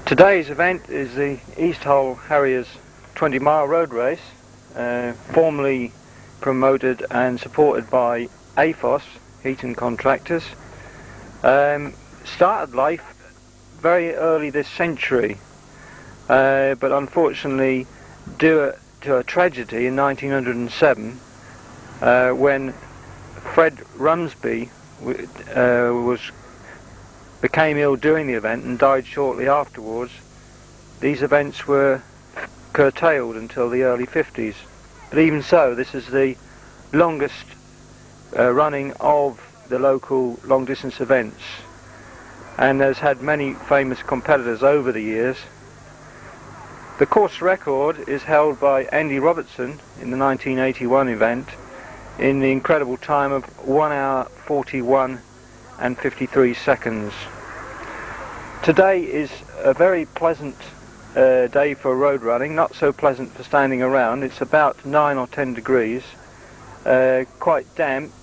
Today's event is the East Hull Harriers 20-mile road race, formerly promoted and supported by A.Cs, heating contractors. Started life very early this century, but unfortunately due to a tragedy in 1907 when Fred Rumsby became ill during the event and died shortly afterwards. These events were curtailed until the early 50s. But even so, this is the longest running of the local long distance events, and has had many famous competitors over the years. The course record is held by Andy Robertson in the 1981 event in the incredible time of 1 hour 41 and 53 seconds. Today is a very pleasant day for road running, not so pleasant for standing around. It's about 9 or 10 degrees, quite damp,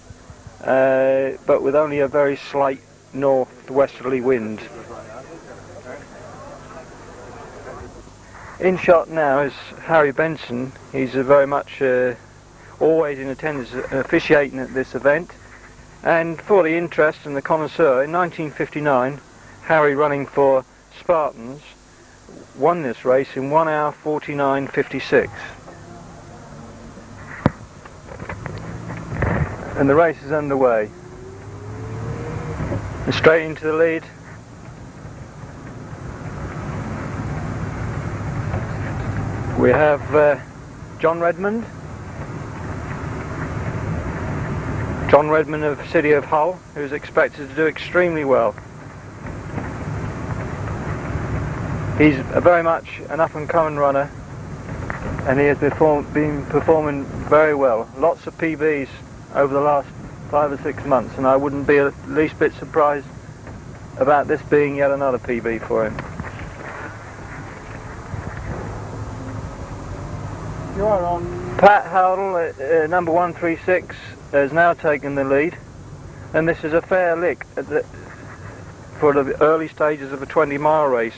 but with only a very slight northwesterly wind. In shot now is Harry Benson. He's very much always in attendance, officiating at this event. And for the interest and the connoisseur, in 1959, Harry, running for Spartans, won this race in 1 hour 49.56. And the race is underway. And straight into the lead. We have John Redmond of City of Hull, who's expected to do extremely well. He's very much an up-and-coming runner, and he has been performing very well. Lots of PBs over the last 5 or 6 months, and I wouldn't be the least bit surprised about this being yet another PB for him. You are on. Pat Howdle, number 136, has now taken the lead, and this is a fair lick for the early stages of a 20-mile race,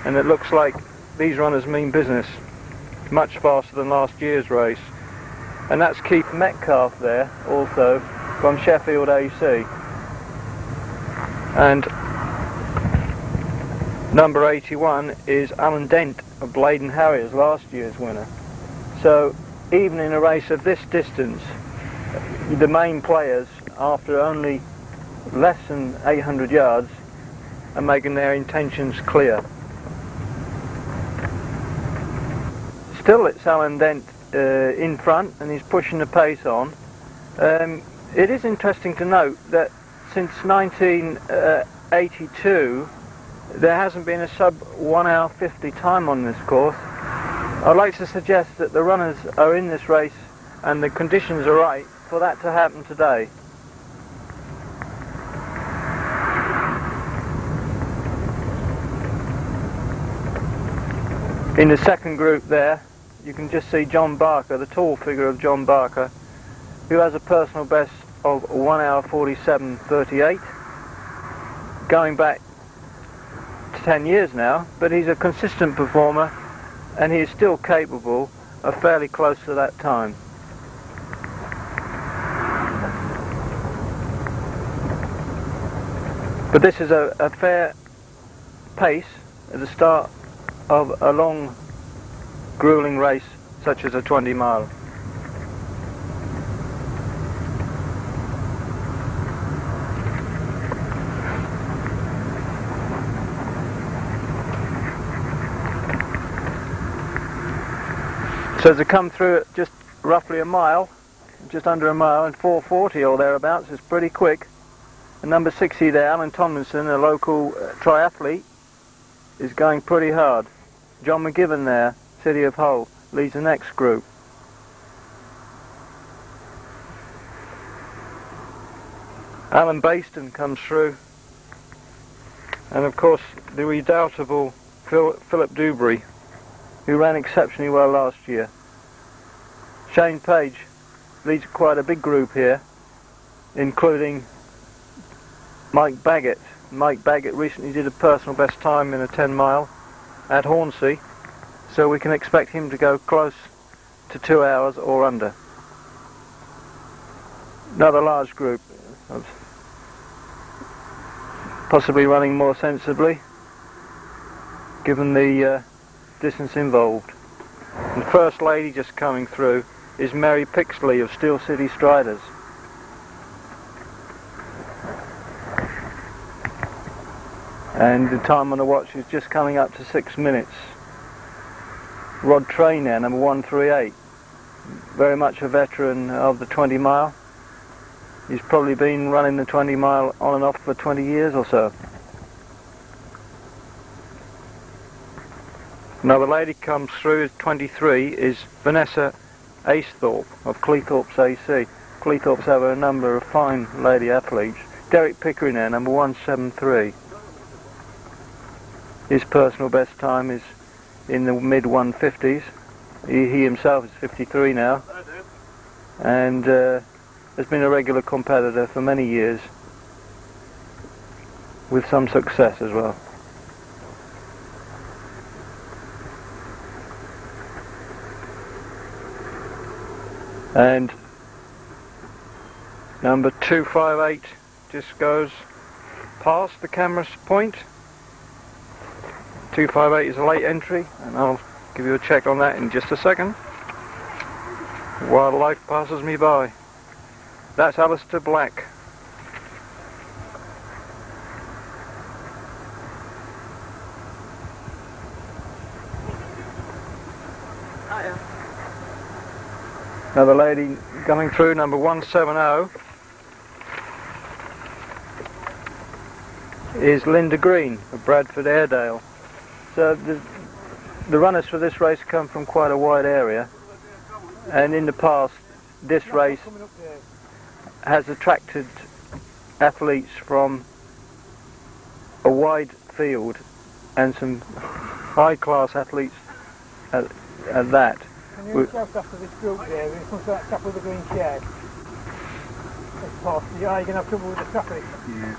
and it looks like these runners mean business, much faster than last year's race. And that's Keith Metcalf there, also from Sheffield A.C. And number 81 is Alan Dent of Bladen Harriers, last year's winner. So even in a race of this distance, the main players, after only less than 800 yards, are making their intentions clear. Still, it's Alan Dent in front, and he's pushing the pace on. It is interesting to note that since 1982 there hasn't been a sub 1 hour 50 time on this course. I'd like to suggest that the runners are in this race and the conditions are right for that to happen today. In the second group there, you can just see John Barker, the tall figure of John Barker, who has a personal best of 1 hour 47.38, going back to 10 years now, but he's a consistent performer and he is still capable of fairly close to that time. But this is a fair pace at the start of a long, grueling race such as a 20-mile. So to come through at just roughly a mile, just under a mile, and 4:40 or thereabouts is pretty quick. And number 60 there, Alan Tomlinson, a local triathlete, is going pretty hard. John McGibbon there, City of Hull, leads the next group. Alan Baston comes through, and of course the redoubtable Philip Dewberry, who ran exceptionally well last year. Shane Page leads quite a big group here, including Mike Baggett. Mike Baggett recently did a personal best time in a 10 mile, at Hornsea, so we can expect him to go close to 2 hours or under. Another large group, possibly running more sensibly given the distance involved. And the first lady just coming through is Mary Pixley of Steel City Striders. And the time on the watch is just coming up to 6 minutes. Rod Train there, number 138, very much a veteran of the 20 mile. He's probably been running the 20 mile on and off for 20 years or so. Another lady comes through, 23, is Vanessa Acethorpe of Cleethorpes A.C. Cleethorpes have a number of fine lady athletes. Derek Pickering there, number 173. His personal best time is in the mid 150s. He himself is 53 now, and has been a regular competitor for many years, with some success as well. And number 258 just goes past the camera point. 258 is a late entry, and I'll give you a check on that in just a second while life passes me by. That's Alistair Black. Hiya. Another lady coming through, number 170, is Linda Green of Bradford Airedale. So the runners for this race come from quite a wide area, and in the past this race has attracted athletes from a wide field and some high-class athletes at that. Can you shout after this group here? When it comes to that chap with the green shirt, it's past. You're going to have trouble with the traffic. Yeah.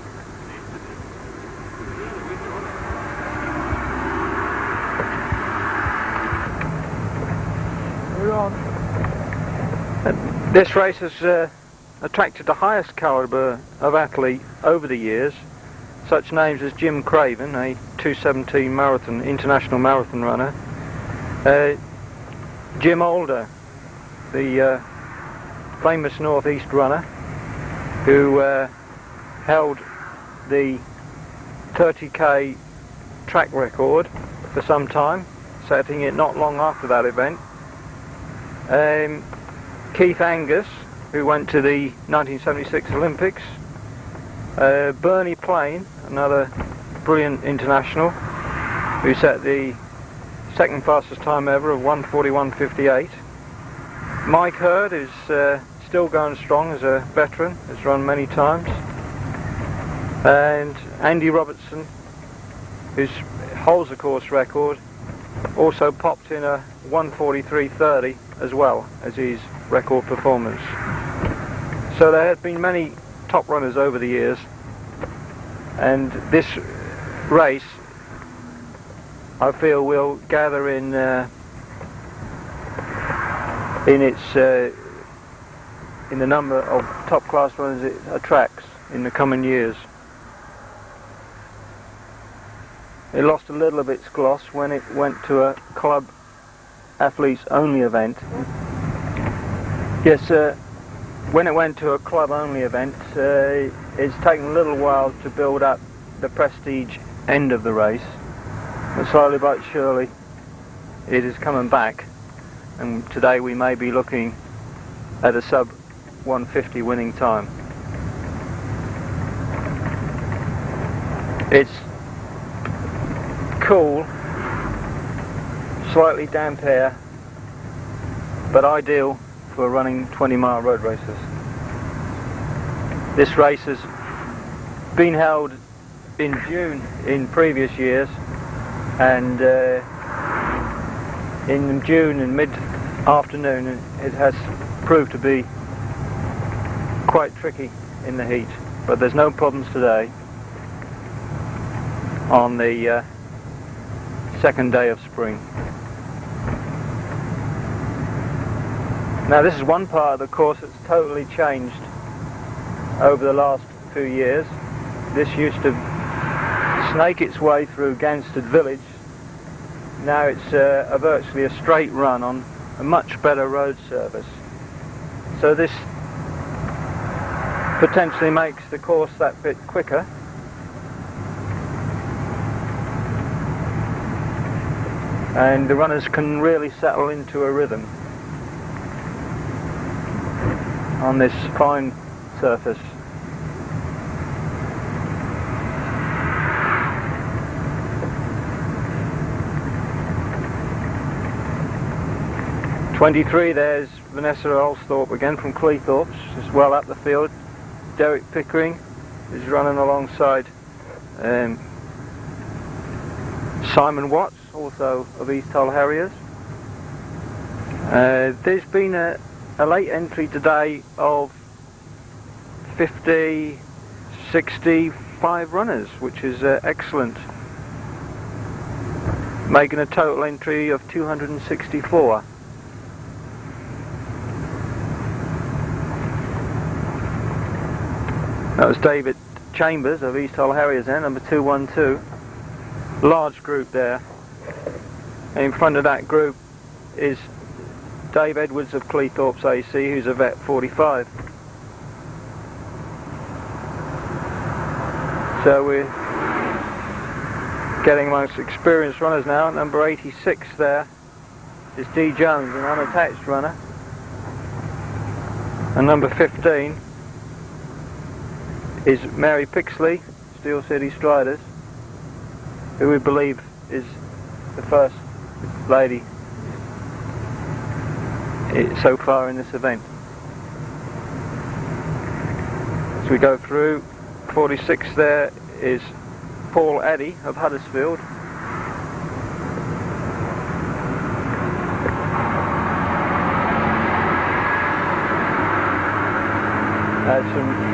We're on. This race has attracted the highest calibre of athlete over the years, such names as Jim Craven, a 2:17 marathon, international marathon runner, Jim Alder, the famous northeast runner who held the 30k track record for some time, setting it not long after that event. Keith Angus, who went to the 1976 Olympics. Bernie Plain, another brilliant international, who set the second fastest time ever of 1:41.58. Mike Hurd is still going strong as a veteran, has run many times. And Andy Robertson, who holds the course record, also popped in a 1:43.30 as well as his record performance. So there have been many top runners over the years, and this race I feel will gather in the number of top class runners it attracts in the coming years. It lost a little of its gloss when it went to a club athletes only event. Yes, when it went to a club only event, it's taken a little while to build up the prestige end of the race, but slowly but surely it is coming back, and today we may be looking at a sub 150 winning time. It's cool, slightly damp air, but ideal for running 20-mile road races. This race has been held in June in previous years, and in June in mid-afternoon it has proved to be quite tricky in the heat, but there's no problems today on the second day of spring. Now this is one part of the course that's totally changed over the last few years. This used to snake its way through Gansted village. Now it's virtually a straight run on a much better road surface. So this potentially makes the course that bit quicker. And the runners can really settle into a rhythm on this fine surface. .23, there's Vanessa Alsthorpe again from Cleethorpes, just well up the field. Derek Pickering is running alongside Simon Watts, also of East Hull Harriers. There's been a late entry today of 50, 65 runners, which is excellent, making a total entry of 264. That was David Chambers of East Hull Harriers then, number 212. Large group there. And in front of that group is Dave Edwards of Cleethorpes A.C., who's a vet 45. So we're getting amongst experienced runners now. Number 86 there is Dee Jones, an unattached runner. And number 15 is Mary Pixley, Steel City Striders, who we believe is the first lady so far in this event. As we go through, 46 there is Paul Addy of Huddersfield. That's some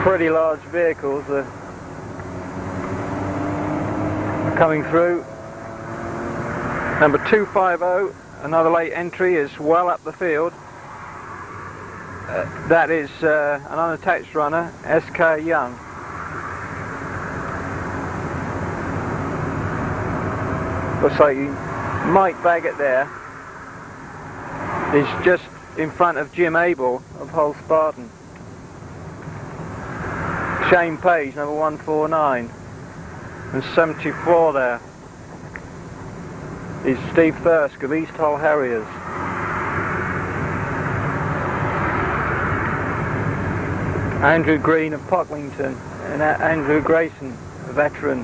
pretty large vehicles coming through. Number 250, another late entry, is well up the field. That is an unattached runner, S.K. Young. Looks like Mike Baggett there is just in front of Jim Abel of Hull Spartan. Shane Page, number 149, and 74 there is Steve Thirsk of East Hull Harriers. Andrew Green of Pocklington, and Andrew Grayson, a veteran.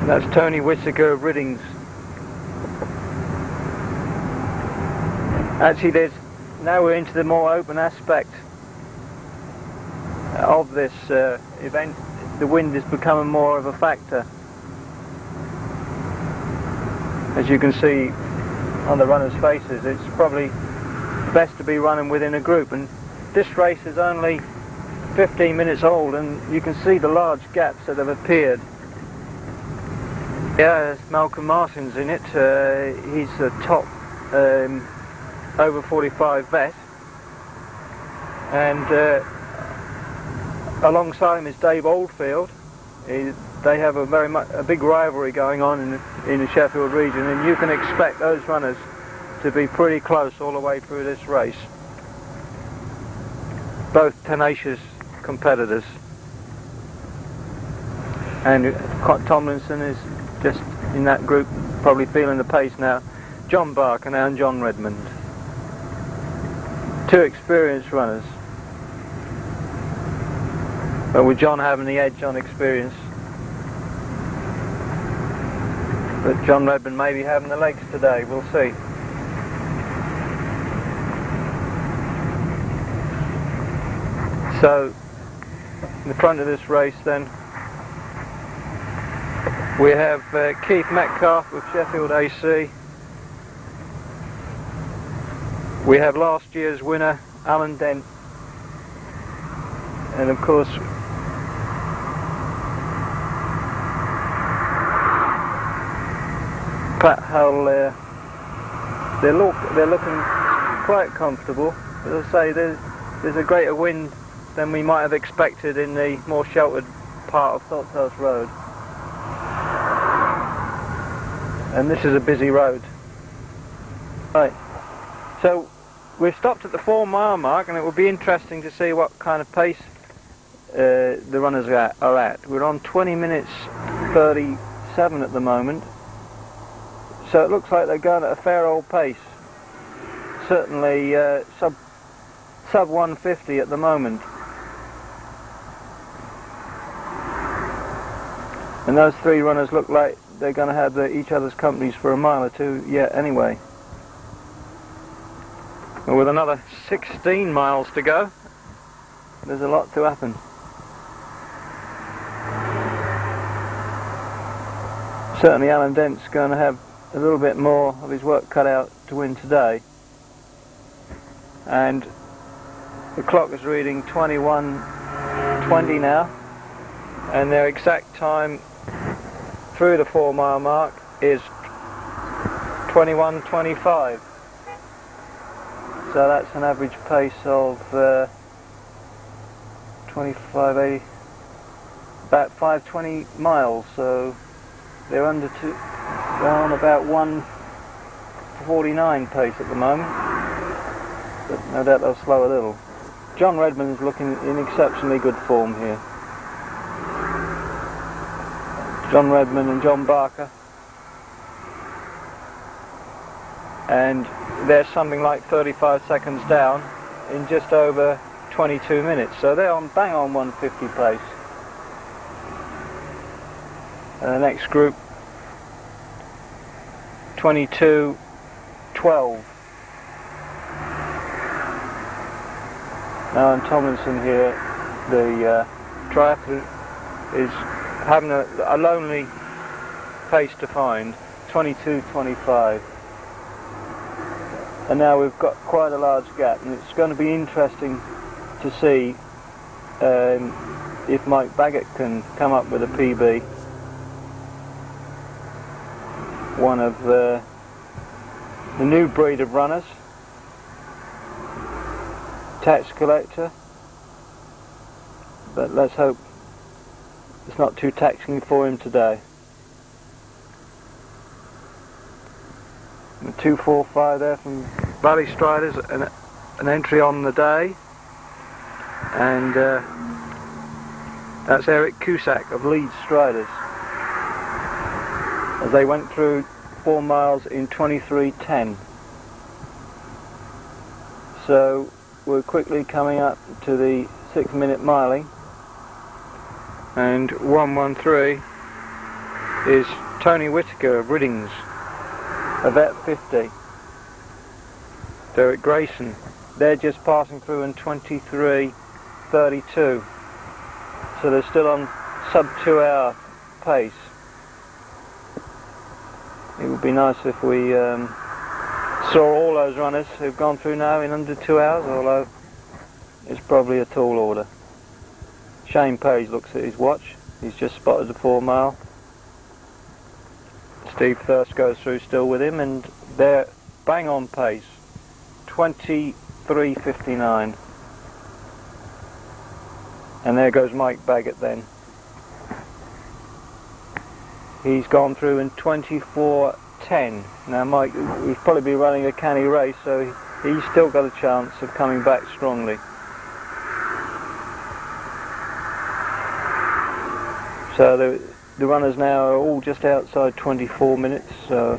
That's Tony Whittaker of Riddings. Actually, now we're into the more open aspect of this event. The wind is becoming more of a factor, as you can see on the runners' faces. It's probably best to be running within a group, and this race is only 15 minutes old, and you can see the large gaps that have appeared. Yeah, Malcolm Martin's in it. He's a top over 45 vet, and alongside him is Dave Oldfield. They have a big rivalry going on in the Sheffield region, and you can expect those runners to be pretty close all the way through this race. Both tenacious competitors, and Tomlinson is just in that group, probably feeling the pace now. John Barker now and John Redmond. Two experienced runners, but with John having the edge on experience. But John Redmond may be having the legs today, we'll see. So, in the front of this race then, we have Keith Metcalf of Sheffield A.C. We have last year's winner, Alan Dent. And of course, pat hole there. They're looking quite comfortable. As I say, there's a greater wind than we might have expected in the more sheltered part of Saltshouse Road. And this is a busy road. Right, so we've stopped at the 4 mile mark, and it will be interesting to see what kind of pace the runners are at. We're on 20 minutes 37 at the moment, so it looks like they're going at a fair old pace. Certainly sub 150 at the moment. And those 3 runners look like they're going to have each other's companies for a mile or two yet anyway. And with another 16 miles to go, there's a lot to happen. Certainly Alan Dent's going to have a little bit more of his work cut out to win today. And the clock is reading 21:20 now, and their exact time through the 4 mile mark is 21:25. So that's an average pace of 2580, about 520 miles. So they're they're on about 149 pace at the moment, but no doubt they'll slow a little. John Redmond's looking in exceptionally good form here. John Redmond and John Barker, and they're something like 35 seconds down in just over 22 minutes, so they're on bang on 150 pace. And the next group, 22:12. Now, and Tomlinson here, the triathlete, is having a lonely pace to find, 22:25. And now we've got quite a large gap, and it's going to be interesting to see if Mike Baggett can come up with a PB. One of the new breed of runners, tax collector, but let's hope it's not too taxing for him today. And 2:45 there from Valley Striders, an entry on the day, and that's Eric Cusack of Leeds Striders, as they went through 4 miles in 23:10. So we're quickly coming up to the 6-minute miling, and 1:13 is Tony Whittaker of Riddings, a vet 50. Derek Grayson, they're just passing through in 23:32, so they're still on sub 2 hour pace. It would be nice if we saw all those runners who've gone through now in under 2 hours, although it's probably a tall order. Shane Page looks at his watch, he's just spotted the 4 mile. Steve Thirst goes through still with him, and they're bang on pace, 23:59. And there goes Mike Baggett then. He's gone through in 24:10. Now Mike will probably be running a canny race, so he's still got a chance of coming back strongly. So the runners now are all just outside 24 minutes, so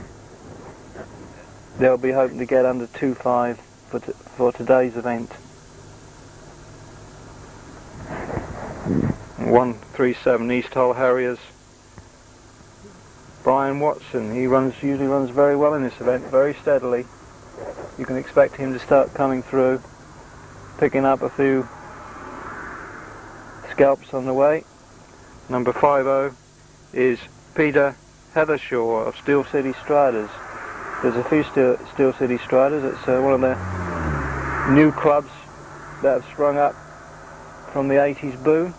they'll be hoping to get under 2:5 for today's event. 1:37 East Hull Harriers. Brian Watson, he usually runs very well in this event, very steadily. You can expect him to start coming through, picking up a few scalps on the way. Number 50 is Peter Heathershaw of Steel City Striders. There's a few Steel City Striders. It's one of the new clubs that have sprung up from the 80s boom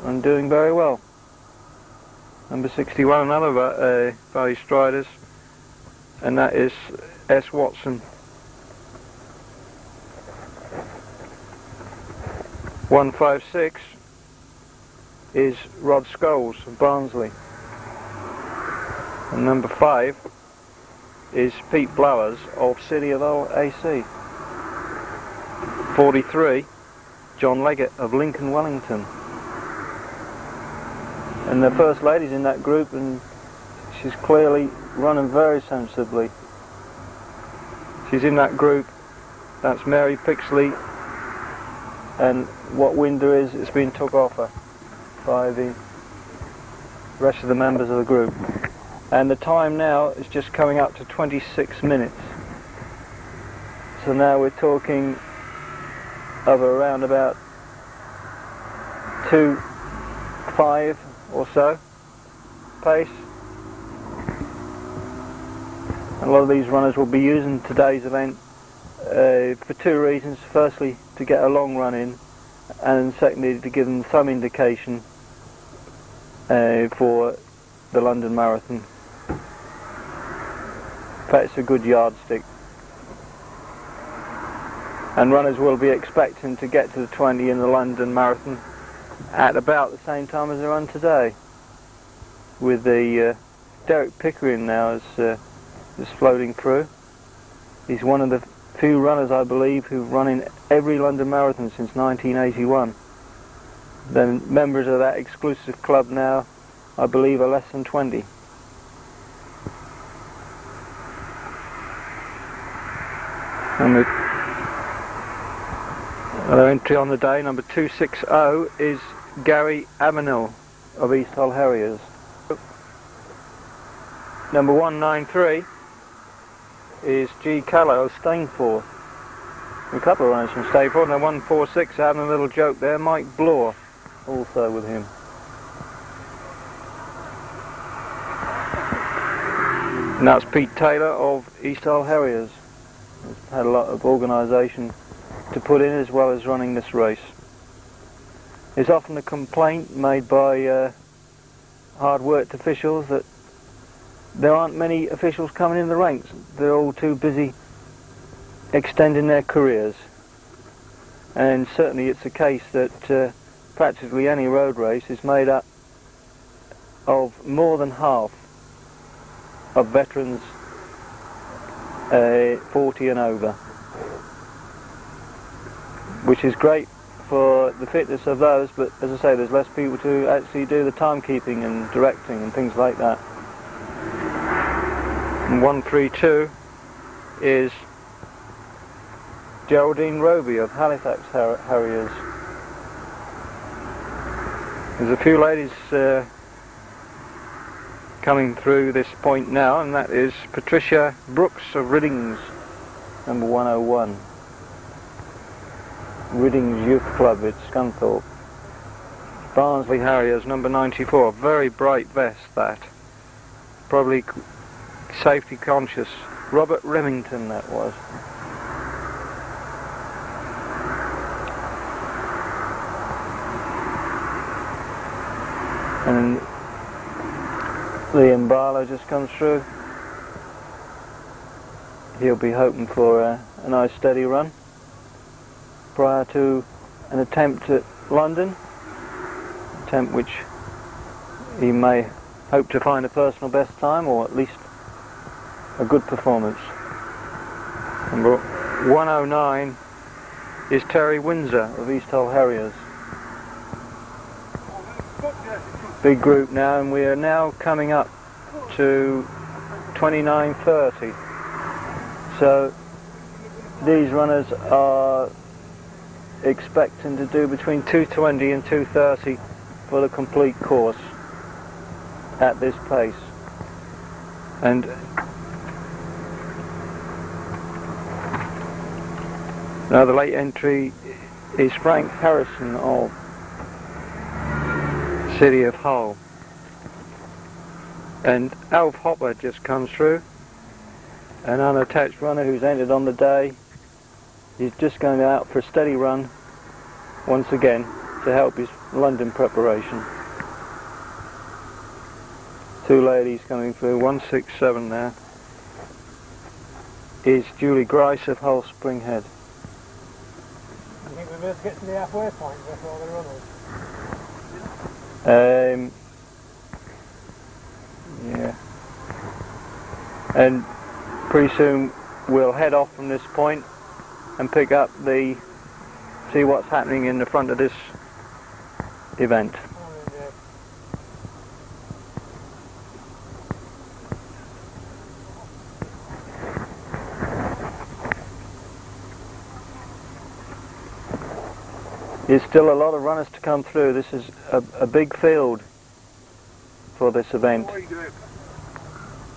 and doing very well. Number 61, another Valley Striders, and that is S. Watson. 156 is Rod Scholes of Barnsley, and number 5 is Pete Blowers of City of A.C. 43, John Leggett of Lincoln Wellington. And the first lady's in that group, and she's clearly running very sensibly. She's in that group. That's Mary Pixley, and what wind there is, it's been took off her by the rest of the members of the group. And the time now is just coming up to 26 minutes. So now we're talking of around about 2:05 or so pace. A lot of these runners will be using today's event for two reasons. Firstly, to get a long run in, and secondly, to give them some indication for the London Marathon. In fact, it's a good yardstick. And runners will be expecting to get to the 20 in the London Marathon at about the same time as they run today. With the Derek Pickering now is floating through. He's one of the few runners, I believe, who've run in every London Marathon since 1981. The members of that exclusive club now, I believe, are less than 20. And the other entry on the day, number 260, is Gary Avenel of East Hull Harriers. Number 193 is G. Callow of Stainforth. A couple of runners from Stainforth. Now 146, having a little joke there, Mike Bloor also with him. And that's Pete Taylor of East Hull Harriers. He's had a lot of organisation to put in as well as running this race. There's often a complaint made by hard-worked officials that there aren't many officials coming in the ranks. They're all too busy extending their careers. And certainly it's a case that practically any road race is made up of more than half of veterans 40 and over, which is great for the fitness of those, but as I say, there's less people to actually do the timekeeping and directing and things like that. And 132 is Geraldine Roby of Halifax Harriers. There's a few ladies coming through this point now, and that is Patricia Brooks of Riddings, number 101. Riddings Youth Club at Scunthorpe. Barnsley Harriers, number 94. Very bright vest, that. Probably safety conscious. Robert Remington, that was. And Liam Barlow just comes through. He'll be hoping for a nice steady run prior to an attempt at London, attempt which he may hope to find a personal best time, or at least a good performance. Number 109 is Terry Windsor of East Hull Harriers. Big group now, and we are now coming up to 29:30. So these runners are expecting to do between 2:20 and 2:30 for the complete course at this pace. And now the late entry is Frank Harrison of City of Hull. And Alf Hopper just comes through, an unattached runner who's entered on the day. He's just going out for a steady run once again to help his London preparation. Two ladies coming through, 167 there. is Julie Grice of Hull Spring Head. You think we'll be able to get to the halfway point before the runners? Yeah. And pretty soon we'll head off from this point and pick up see what's happening in the front of this event. There's still a lot of runners to come through. This is a big field for this event.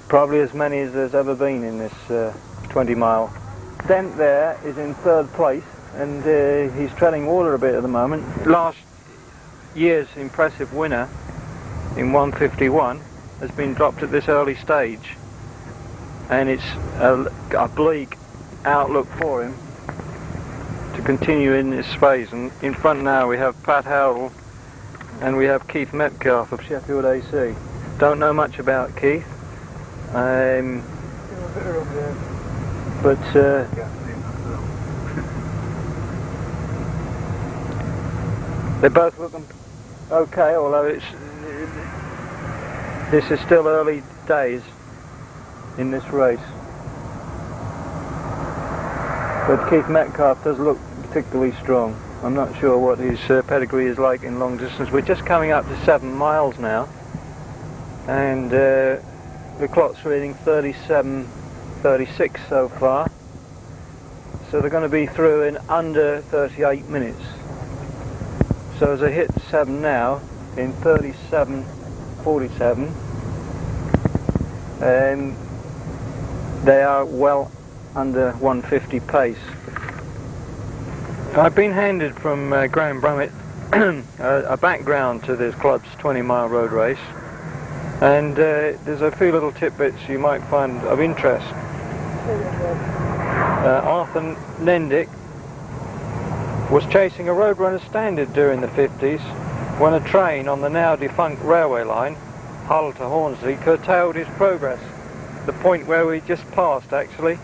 Probably as many as there's ever been in this 20 mile. Dent there is in third place, and he's treading water a bit at the moment. Last year's impressive winner in 151 has been dropped at this early stage, and it's a bleak outlook for him to continue in this phase. And in front now we have Pat Howell and we have Keith Metcalf of Sheffield A.C. Don't know much about Keith, but they're both looking okay, although this is still early days in this race. But Keith Metcalf does look particularly strong. I'm not sure what his pedigree is like in long distance. We're just coming up to 7 miles now, and the clock's reading 37:36 so far. So they're going to be through in under 38 minutes. So as I hit 7 now, in 37:47, they are well under 150 pace. I've been handed from Graham Brummett a background to this club's 20-mile road race, and there's a few little tidbits you might find of interest. Arthur Nendick was chasing a Roadrunner Standard during the 50s when a train on the now defunct railway line, Hull to Hornsey, curtailed his progress, the point where we just passed actually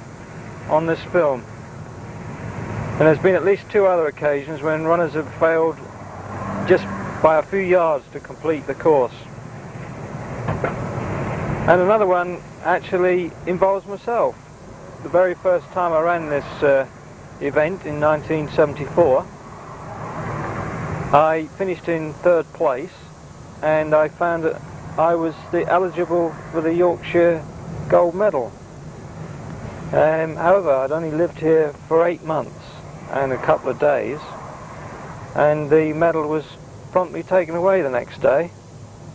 on this film. And there's been at least 2 other occasions when runners have failed just by a few yards to complete the course. And another one actually involves myself. The very first time I ran this event in 1974, I finished in 3rd place, and I found that I was eligible for the Yorkshire gold medal. However, I'd only lived here for 8 months and a couple of days, and the medal was promptly taken away the next day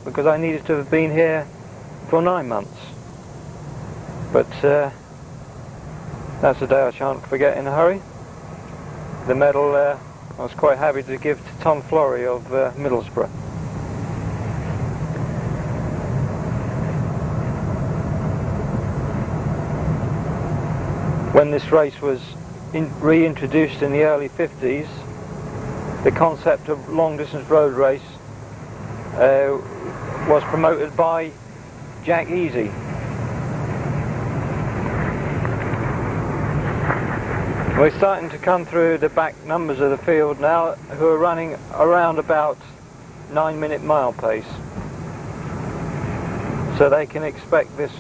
because I needed to have been here for 9 months. But that's a day I shan't forget in a hurry. The medal I was quite happy to give to Tom Flory of Middlesbrough. When this race was reintroduced in the early 50s, the concept of long-distance road race was promoted by Jack Easy. We're starting to come through the back numbers of the field now, who are running around about 9-minute mile pace. So they can expect this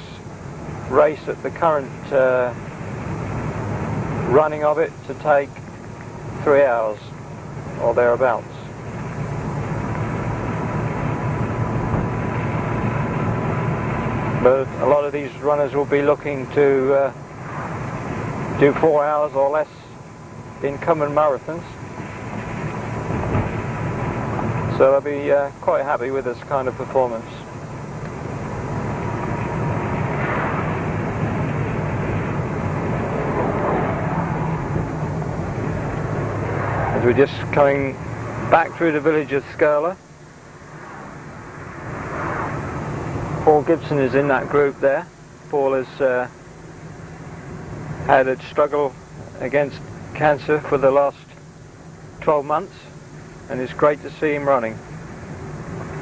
race at the current running of it to take 3 hours or thereabouts. But a lot of these runners will be looking to do 4 hours or less in common marathons. So they'll be quite happy with this kind of performance. We're just coming back through the village of Skirler. Paul Gibson is in that group there. Paul has had a struggle against cancer for the last 12 months, and it's great to see him running.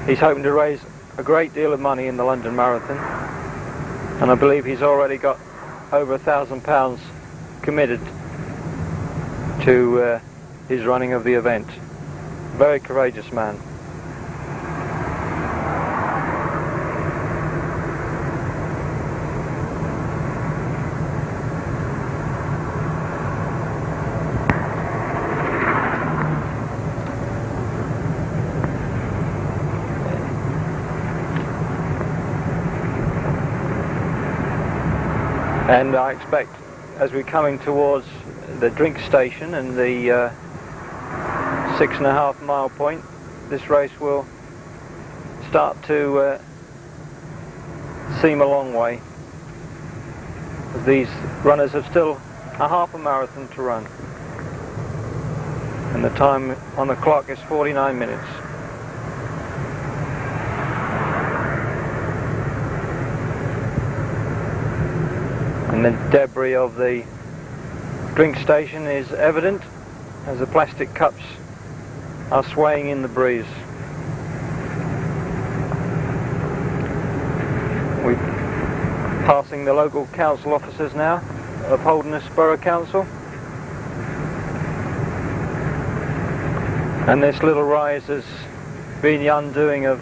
He's hoping to raise a great deal of money in the London Marathon, and I believe he's already got over £1,000 committed to his running of the event. Very courageous man. And I expect, as we're coming towards the drink station and the 6.5 mile point, this race will start to seem a long way. These runners have still a half a marathon to run, and the time on the clock is 49 minutes. And the debris of the drink station is evident as the plastic cups are swaying in the breeze. We're passing the local council offices now of Holderness Borough Council. And this little rise has been the undoing of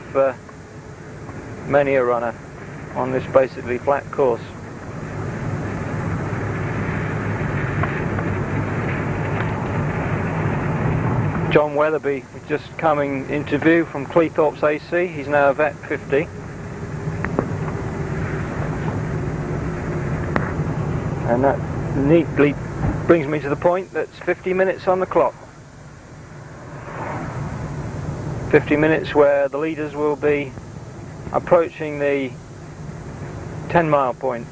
many a runner on this basically flat course. John Weatherby was just coming into view from Cleethorpes A.C. He's now a vet 50. And that neatly brings me to the point that's 50 minutes on the clock. 50 minutes where the leaders will be approaching the 10-mile point,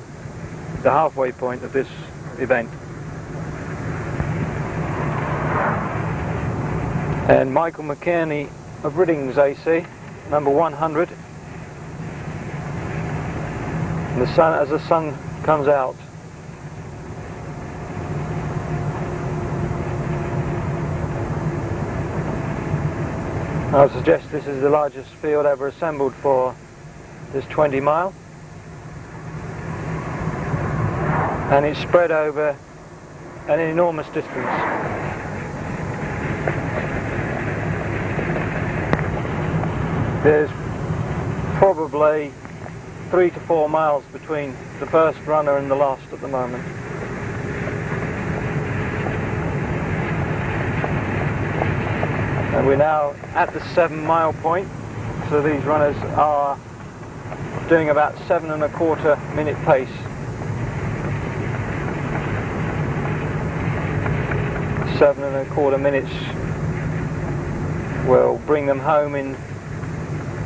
the halfway point of this event. And Michael McKinney of Riddings A.C., number 100. And the sun, as the sun comes out, I would suggest this is the largest field ever assembled for this 20 mile. And it's spread over an enormous distance. There's probably 3 to 4 miles between the first runner and the last at the moment. And we're now at the 7-mile point, so these runners are doing about 7.25 minute pace. 7.25 minutes will bring them home in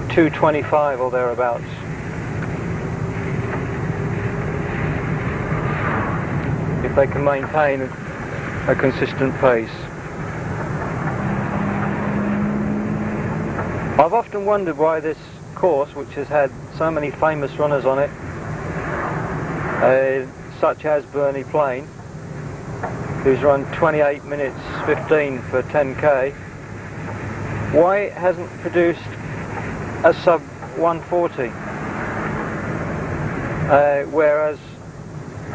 2:25 or thereabouts. If they can maintain a consistent pace. I've often wondered why this course, which has had so many famous runners on it, such as Bernie Plain, who's run 28 minutes 15 for 10k, why it hasn't produced a sub 140, whereas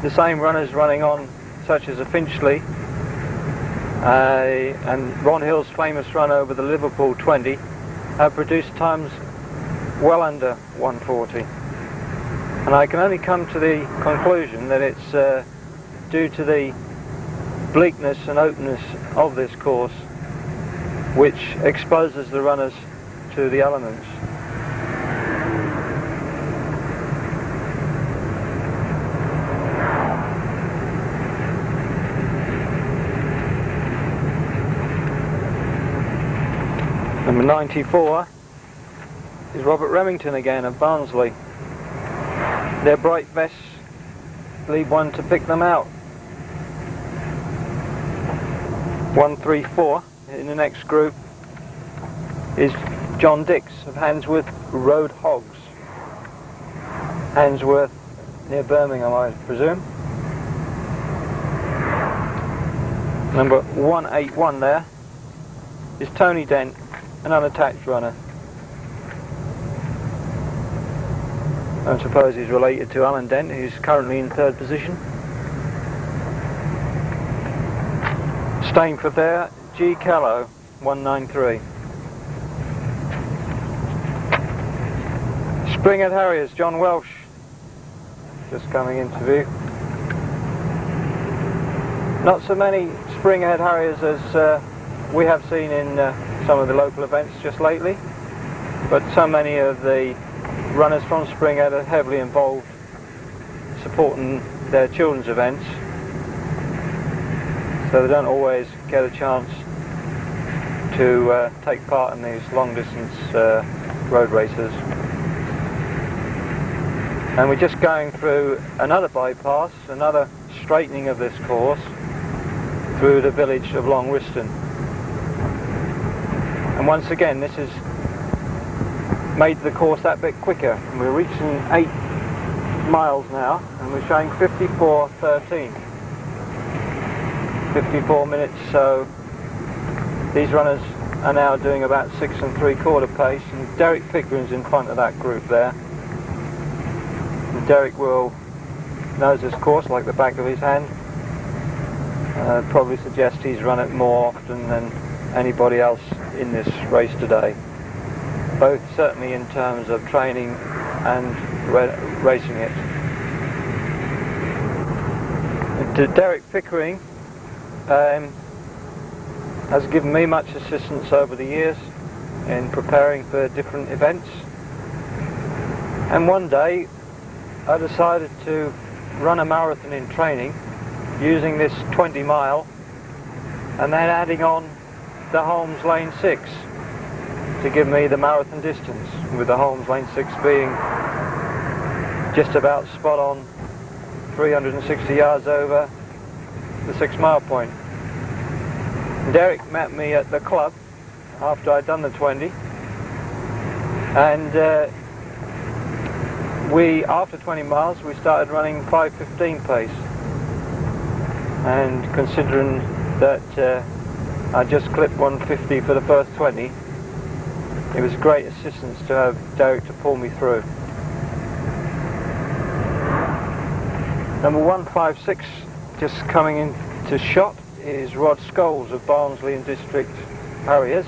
the same runners running on, such as a Finchley and Ron Hill's famous run over the Liverpool 20, have produced times well under 140. And I can only come to the conclusion that it's due to the bleakness and openness of this course, which exposes the runners to the elements. Number 94 is Robert Remington again of Barnsley. Their bright vests leave one to pick them out. 134 in the next group is John Dix of Handsworth Road Hogs. Handsworth near Birmingham, I presume. Number 181 there is Tony Dent, an unattached runner. I suppose he's related to Alan Dent, who's currently in 3rd position. Stainford there, G. Kello, 193. Springhead Harriers, John Welsh, just coming into view. Not so many Springhead Harriers as we have seen in some of the local events just lately, but so many of the runners from Springhead are heavily involved supporting their children's events, so they don't always get a chance to take part in these long distance road races. And we're just going through another bypass, another straightening of this course through the village of Long Whiston. And once again, this has made the course that bit quicker. And we're reaching 8 miles now, and we're showing 54:13. 54 minutes, so these runners are now doing about 6 3/4 pace, and Derek Pickering's in front of that group there. And Derek knows this course like the back of his hand. Probably suggest he's run it more often than anybody else in this race today, both certainly in terms of training and racing it. Derek Pickering has given me much assistance over the years in preparing for different events, and one day I decided to run a marathon in training using this 20 mile and then adding on the Holmes Lane 6 to give me the marathon distance, with the Holmes Lane 6 being just about spot on 360 yards over the 6 mile point. Derek met me at the club after I'd done the 20, and after 20 miles we started running 5:15 pace, and considering that I just clipped 150 for the first 20, it was great assistance to have Derek to pull me through. Number 156 just coming into shot is Rod Scholes of Barnsley and District Harriers.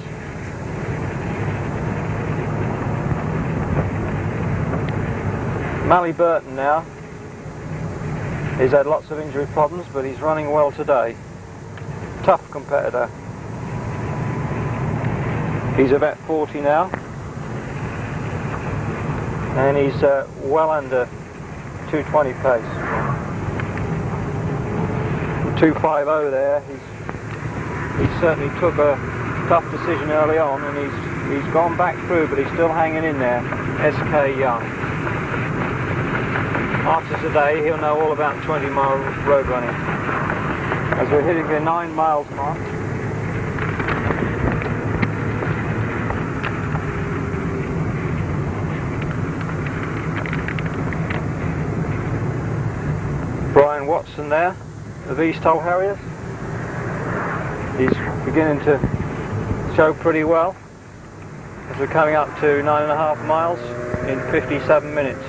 Mally Burton now. He's had lots of injury problems, but he's running well today. Tough competitor. He's about 40 now, and he's well under 220 pace. 250 there. He certainly took a tough decision early on, and he's gone back through, but he's still hanging in there. SK Young. After today, he'll know all about 20-mile road running. As we're hitting the 9 miles mark. Brian Watson there of East Hull Harriers. He's beginning to show pretty well as we're coming up to 9.5 miles in 57 minutes.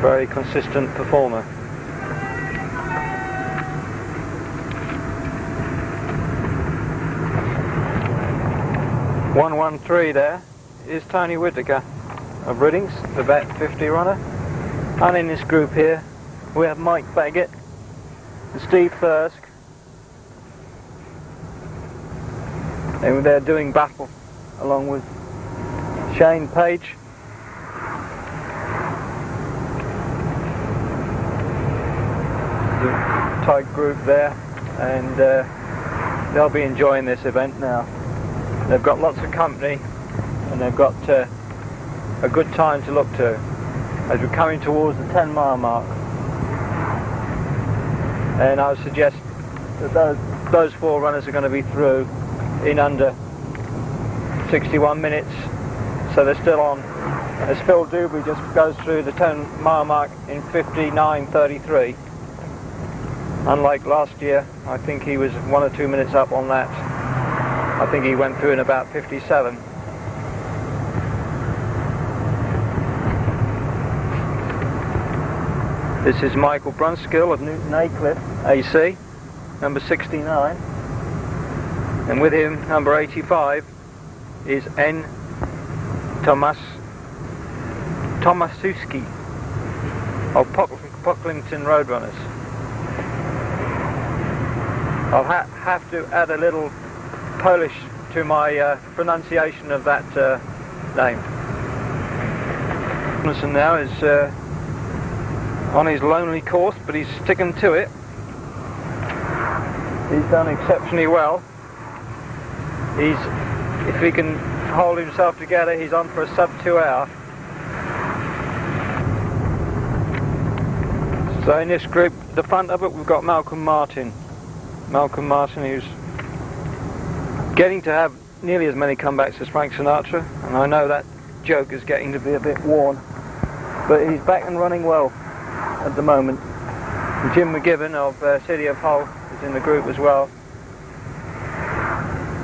Very consistent performer. .113 there is Tony Whittaker of Riddings, the vet 50 runner. And in this group here we have Mike Baggett and Steve Thirsk, and they're doing battle along with Shane Page. Tight group there, and they'll be enjoying this event now. They've got lots of company, and they've got a good time to look to as we're coming towards the 10-mile mark. And I would suggest that those 4 runners are going to be through in under 61 minutes, so they're still on. As Phil Dewberry just goes through the 10-mile mark in 59:33. Unlike last year, I think he was 1 or 2 minutes up on that. I think he went through in about 57. This is Michael Brunskill of Newton Aycliffe, A.C, number 69. And with him, number 85, is N. Tomaszewski of Pocklington Roadrunners. I'll have to add a little Polish to my pronunciation of that name. Johnson now is on his lonely course, but he's sticking to it. He's done exceptionally well. If he can hold himself together, he's on for a sub 2 hour. So in this group, the front of it, we've got Malcolm Martin. Malcolm Martin, who's getting to have nearly as many comebacks as Frank Sinatra, and I know that joke is getting to be a bit worn, but he's back and running well at the moment. And Jim McGibbon of City of Hull is in the group as well.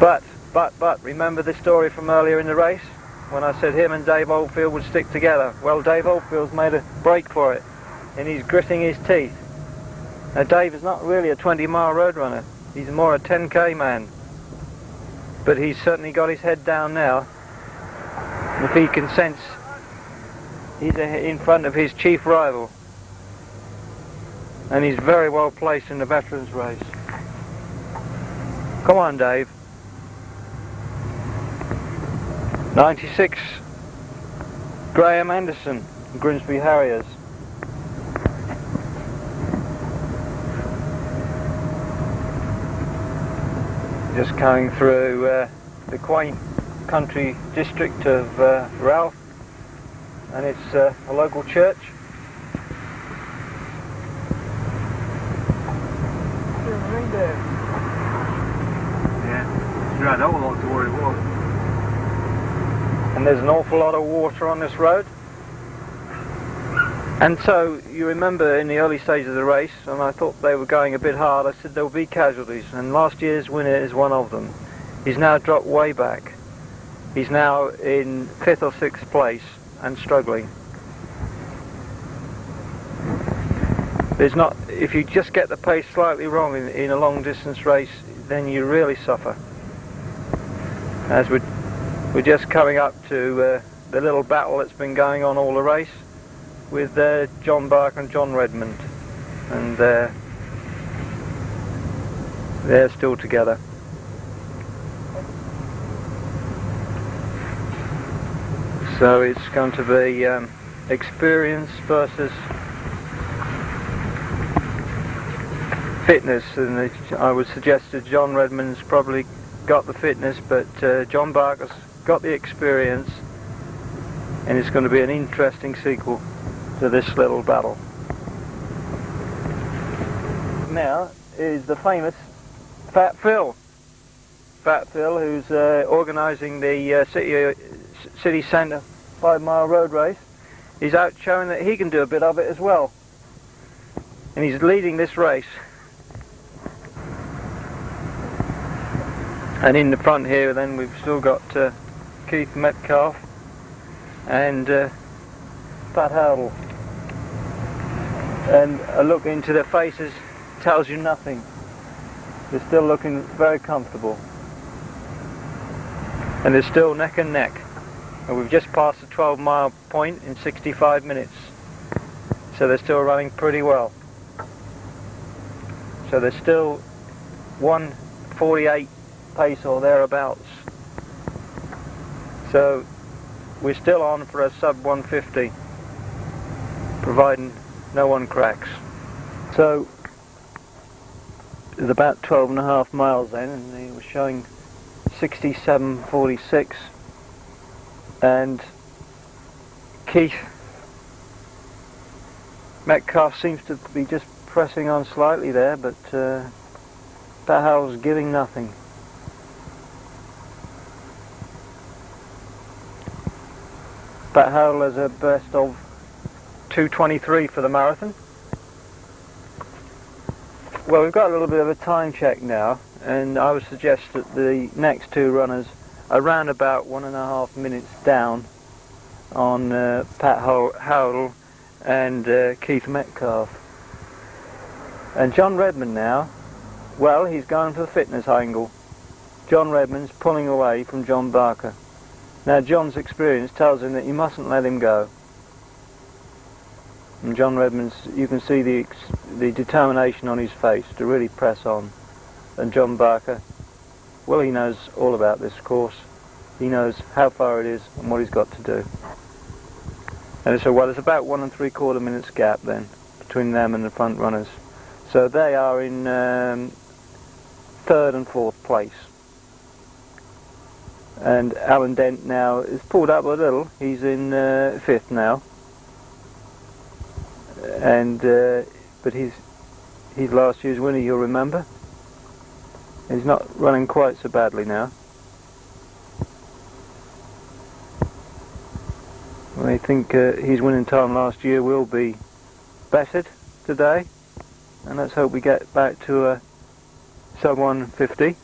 But remember the story from earlier in the race when I said him and Dave Oldfield would stick together? Well, Dave Oldfield's made a break for it, and he's gritting his teeth. Now Dave is not really a 20-mile road runner, he's more a 10k man, but he's certainly got his head down now. If he can sense he's in front of his chief rival, and he's very well placed in the veterans race. Come on, Dave. 96, Graham Anderson, Grimsby Harriers. Just coming through the quaint country district of Ralph, and it's a local church. Yeah, you had a whole lot to worry about. And there's an awful lot of water on this road. And so, you remember in the early stages of the race, and I thought they were going a bit hard, I said there will be casualties, and last year's winner is one of them. He's now dropped way back. He's now in 5th or 6th place and struggling. If you just get the pace slightly wrong in a long distance race, then you really suffer. As we're just coming up to the little battle that's been going on all the race with John Barker and John Redmond, and they're still together. So it's going to be experience versus fitness, and I would suggest that John Redmond's probably got the fitness, but John Barker's got the experience, and it's going to be an interesting sequel to this little battle. Now is the famous Fat Phil. Fat Phil, who's organising the city centre 5-mile road race. He's out showing that he can do a bit of it as well, and he's leading this race. And in the front here then we've still got Keith Metcalf and Pat Howell. And a look into their faces tells you nothing. They're still looking very comfortable. And they're still neck and neck. And we've just passed the 12-mile point in 65 minutes. So they're still running pretty well. So they're still 1:48 pace or thereabouts. So we're still on for a sub 150, providing no one cracks. So it's about 12.5 miles then, and they were showing 67.46, and Keith Metcalf seems to be just pressing on slightly there, but Pat Howell's giving nothing. Pat Howell has a best of 2:23 for the marathon. Well, we've got a little bit of a time check now, and I would suggest that the next two runners are around about 1.5 minutes down on Pat Howell and Keith Metcalf. And John Redmond now, well, he's going for the fitness angle. John Redmond's pulling away from John Barker. Now John's experience tells him that you mustn't let him go. And John Redmond's, you can see the determination on his face to really press on. And John Barker, well, he knows all about this course. He knows how far it is and what he's got to do. And so, well, it's about 1 3/4 minutes gap then between them and the front runners. So they are in 3rd and 4th place. And Alan Dent now is pulled up a little. He's in 5th now. And but he's last year's winner, you'll remember. He's not running quite so badly now. I think his winning time last year will be bettered today, and let's hope we get back to a sub 150,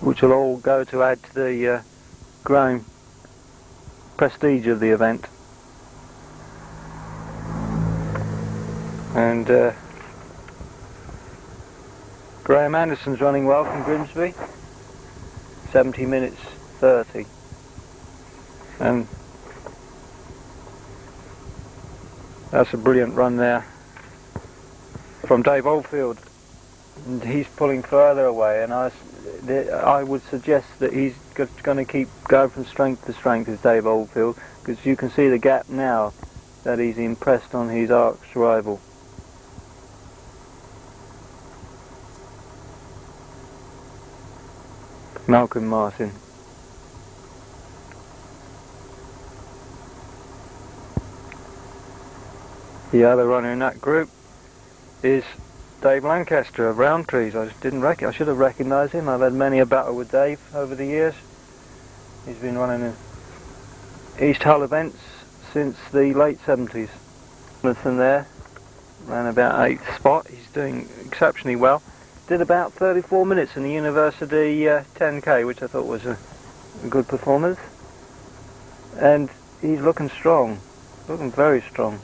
which will all go to add to the growing prestige of the event. And Graham Anderson's running well from Grimsby, 70 minutes 30. And that's a brilliant run there from Dave Oldfield, and he's pulling further away, and I would suggest that he's going to keep going from strength to strength as Dave Oldfield, because you can see the gap now that he's impressed on his arch rival. Malcolm Martin. The other runner in that group is Dave Lancaster of Roundtrees. I should have recognised him. I've had many a battle with Dave over the years. He's been running in East Hull events since the late 70s. Jonathan there ran about 8th spot. He's doing exceptionally well. Did about 34 minutes in the University 10k, which I thought was a good performance. And he's looking strong, looking very strong.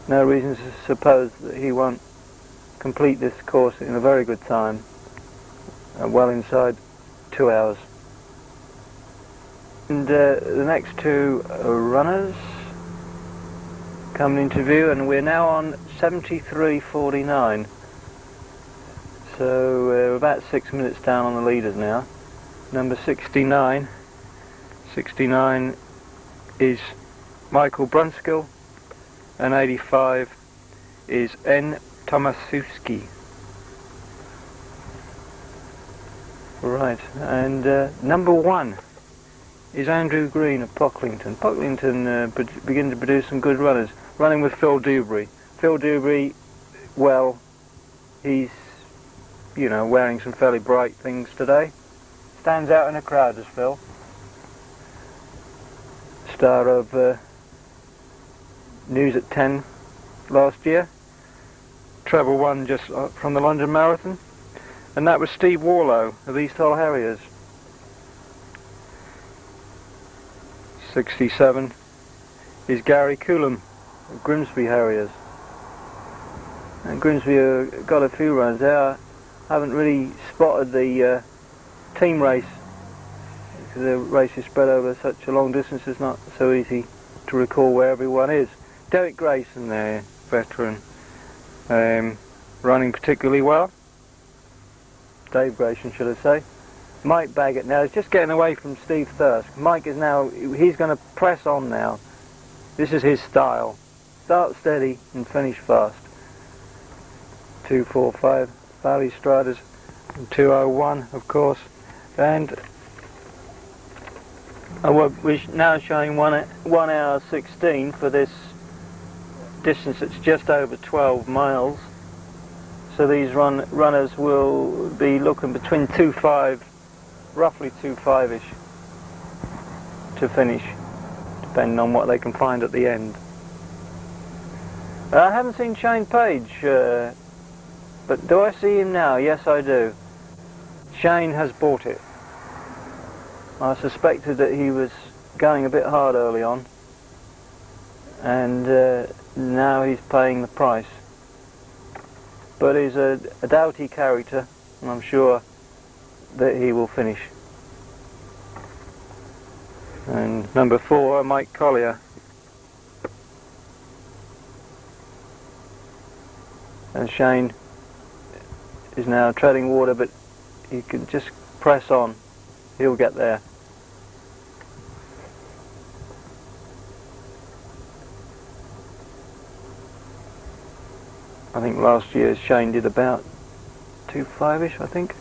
No reason to suppose that he won't complete this course in a very good time, well inside 2 hours. And the next two runners coming into view, and we're now on 73.49. So we're about 6 minutes down on the leaders now. Number 69. 69 is Michael Brunskill, and 85 is N. Tomaszewski. Right, and number 1 is Andrew Green of Pocklington. Pocklington begin to produce some good runners, running with Phil Dewberry. Phil Dewberry, well, he's, you know, wearing some fairly bright things today. Stands out in a crowd as Phil. Star of News at 10 last year. Treble won just from the London Marathon. And that was Steve Warlow of East Hull Harriers. 67 is Gary Coulomb of Grimsby Harriers. And Grimsby got a few runs there. I haven't really spotted the team race, because the race is spread over such a long distance. It's not so easy to recall where everyone is. Derek Grayson there, veteran, running particularly well. Dave Grayson, should I say. Mike Baggett now is just getting away from Steve Thirsk. Mike is now, he's going to press on now. This is his style. Start steady and finish fast. 2:45 Valley Striders, and 2:01 of course. And we're now showing 1 hour 16 for this distance that's just over 12 miles. So these runners will be looking between 2:5, roughly 2:5-ish to finish, depending on what they can find at the end. I haven't seen Shane Page, but do I see him now? Yes, I do. Shane has bought it. I suspected that he was going a bit hard early on, and now he's paying the price. But he's a doughty character, and I'm sure that he will finish. And number 4, Mike Collier. And Shane is now treading water, but he can just press on. He'll get there. I think last year Shane did about 2.5-ish, I think.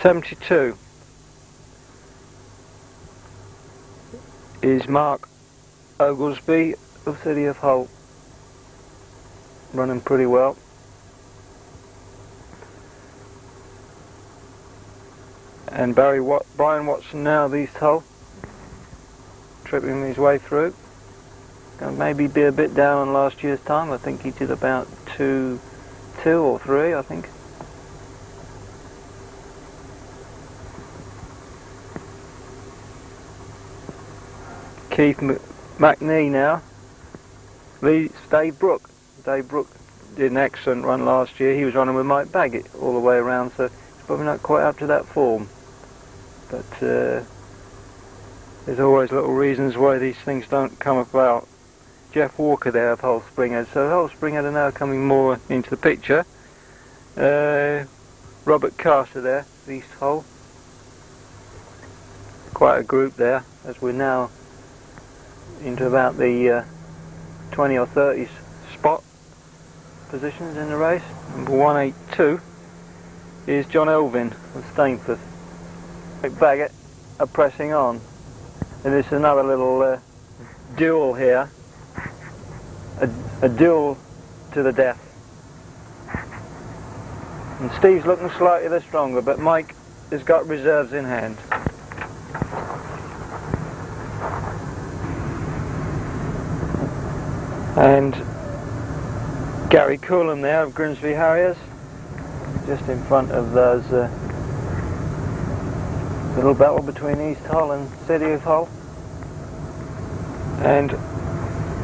72 is Mark Oglesby of City of Hull, running pretty well. And Brian Watson now of East Hull, tripping his way through. Gonna maybe be a bit down on last year's time. I think he did about 2 or 3, I think. Keith McNee now leads Dave Brooke. Dave Brooke did an excellent run last year. He was running with Mike Baggett all the way around, so he's probably not quite up to that form. But there's always little reasons why these things don't come about. Jeff Walker there of Hull Springhead. So Hull Springhead are now coming more into the picture. Robert Carter there, East Hull. Quite a group there, as we're now into about the 20 or 30 spot positions in the race. Number 182 is John Elvin of Stainforth. Baggett are pressing on, and this is another little duel here, a duel to the death. And Steve's looking slightly the stronger, but Mike has got reserves in hand. And Gary Coolham there of Grimsby Harriers, just in front of those little battle between East Hull and City of Hull. And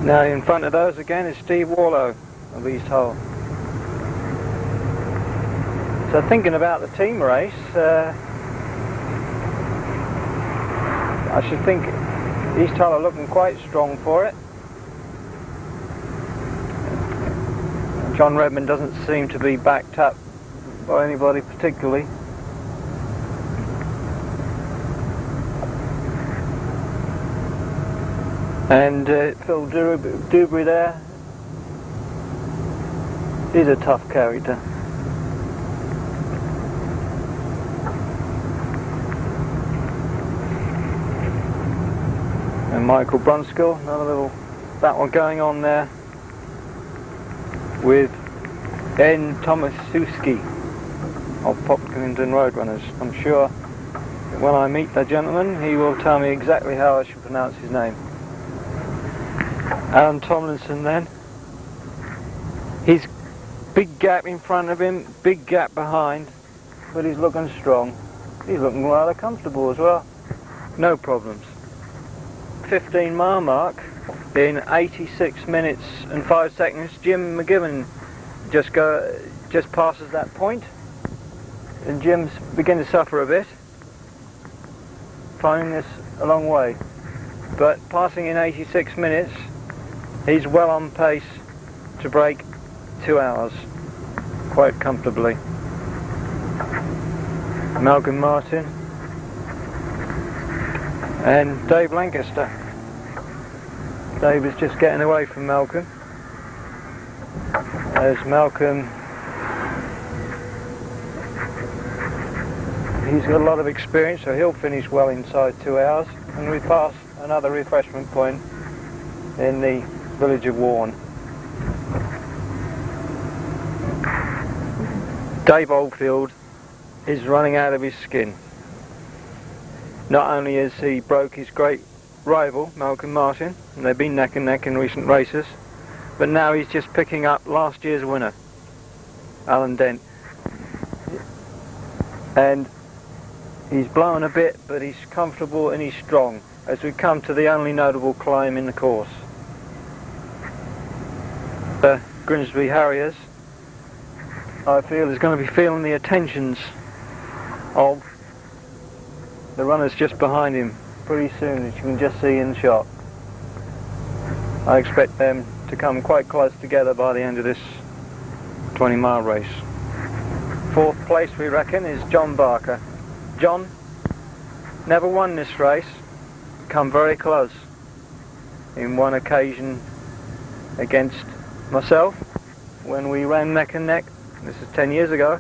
now in front of those again is Steve Warlow of East Hull. So thinking about the team race, I should think East Hull are looking quite strong for it. John Redmond doesn't seem to be backed up by anybody particularly. And Phil Dewberry there, he's a tough character. And Michael Brunskill, another little battle going on there with N. Tomaszewski of Popkington Roadrunners. I'm sure that when I meet the gentleman, he will tell me exactly how I should pronounce his name. Alan Tomlinson then. He's big gap in front of him, big gap behind, but he's looking strong. He's looking rather comfortable as well. No problems. 15-mile mark in 86 minutes and 5 seconds. Jim McGibbon just passes that point, and Jim's beginning to suffer a bit, finding this a long way. But passing in 86 minutes, he's well on pace to break 2 hours quite comfortably. Malcolm Martin and Dave Lancaster. Dave is just getting away from Malcolm, as Malcolm, he's got a lot of experience, so he'll finish well inside 2 hours. And we pass another refreshment point in the village of Warren. Dave Oldfield is running out of his skin. Not only has he broke his great rival Malcolm Martin, and they've been neck and neck in recent races, but now he's just picking up last year's winner, Alan Dent. And He's blown a bit, but he's comfortable and he's strong as we come to the only notable climb in the course. Grimsby Harriers, I feel, is going to be feeling the attentions of the runners just behind him pretty soon, as you can just see in the shot. I expect them to come quite close together by the end of this 20-mile race. Fourth place, we reckon, is John Barker. John never won this race, come very close in one occasion against myself when we ran neck and neck. This is 10 years ago,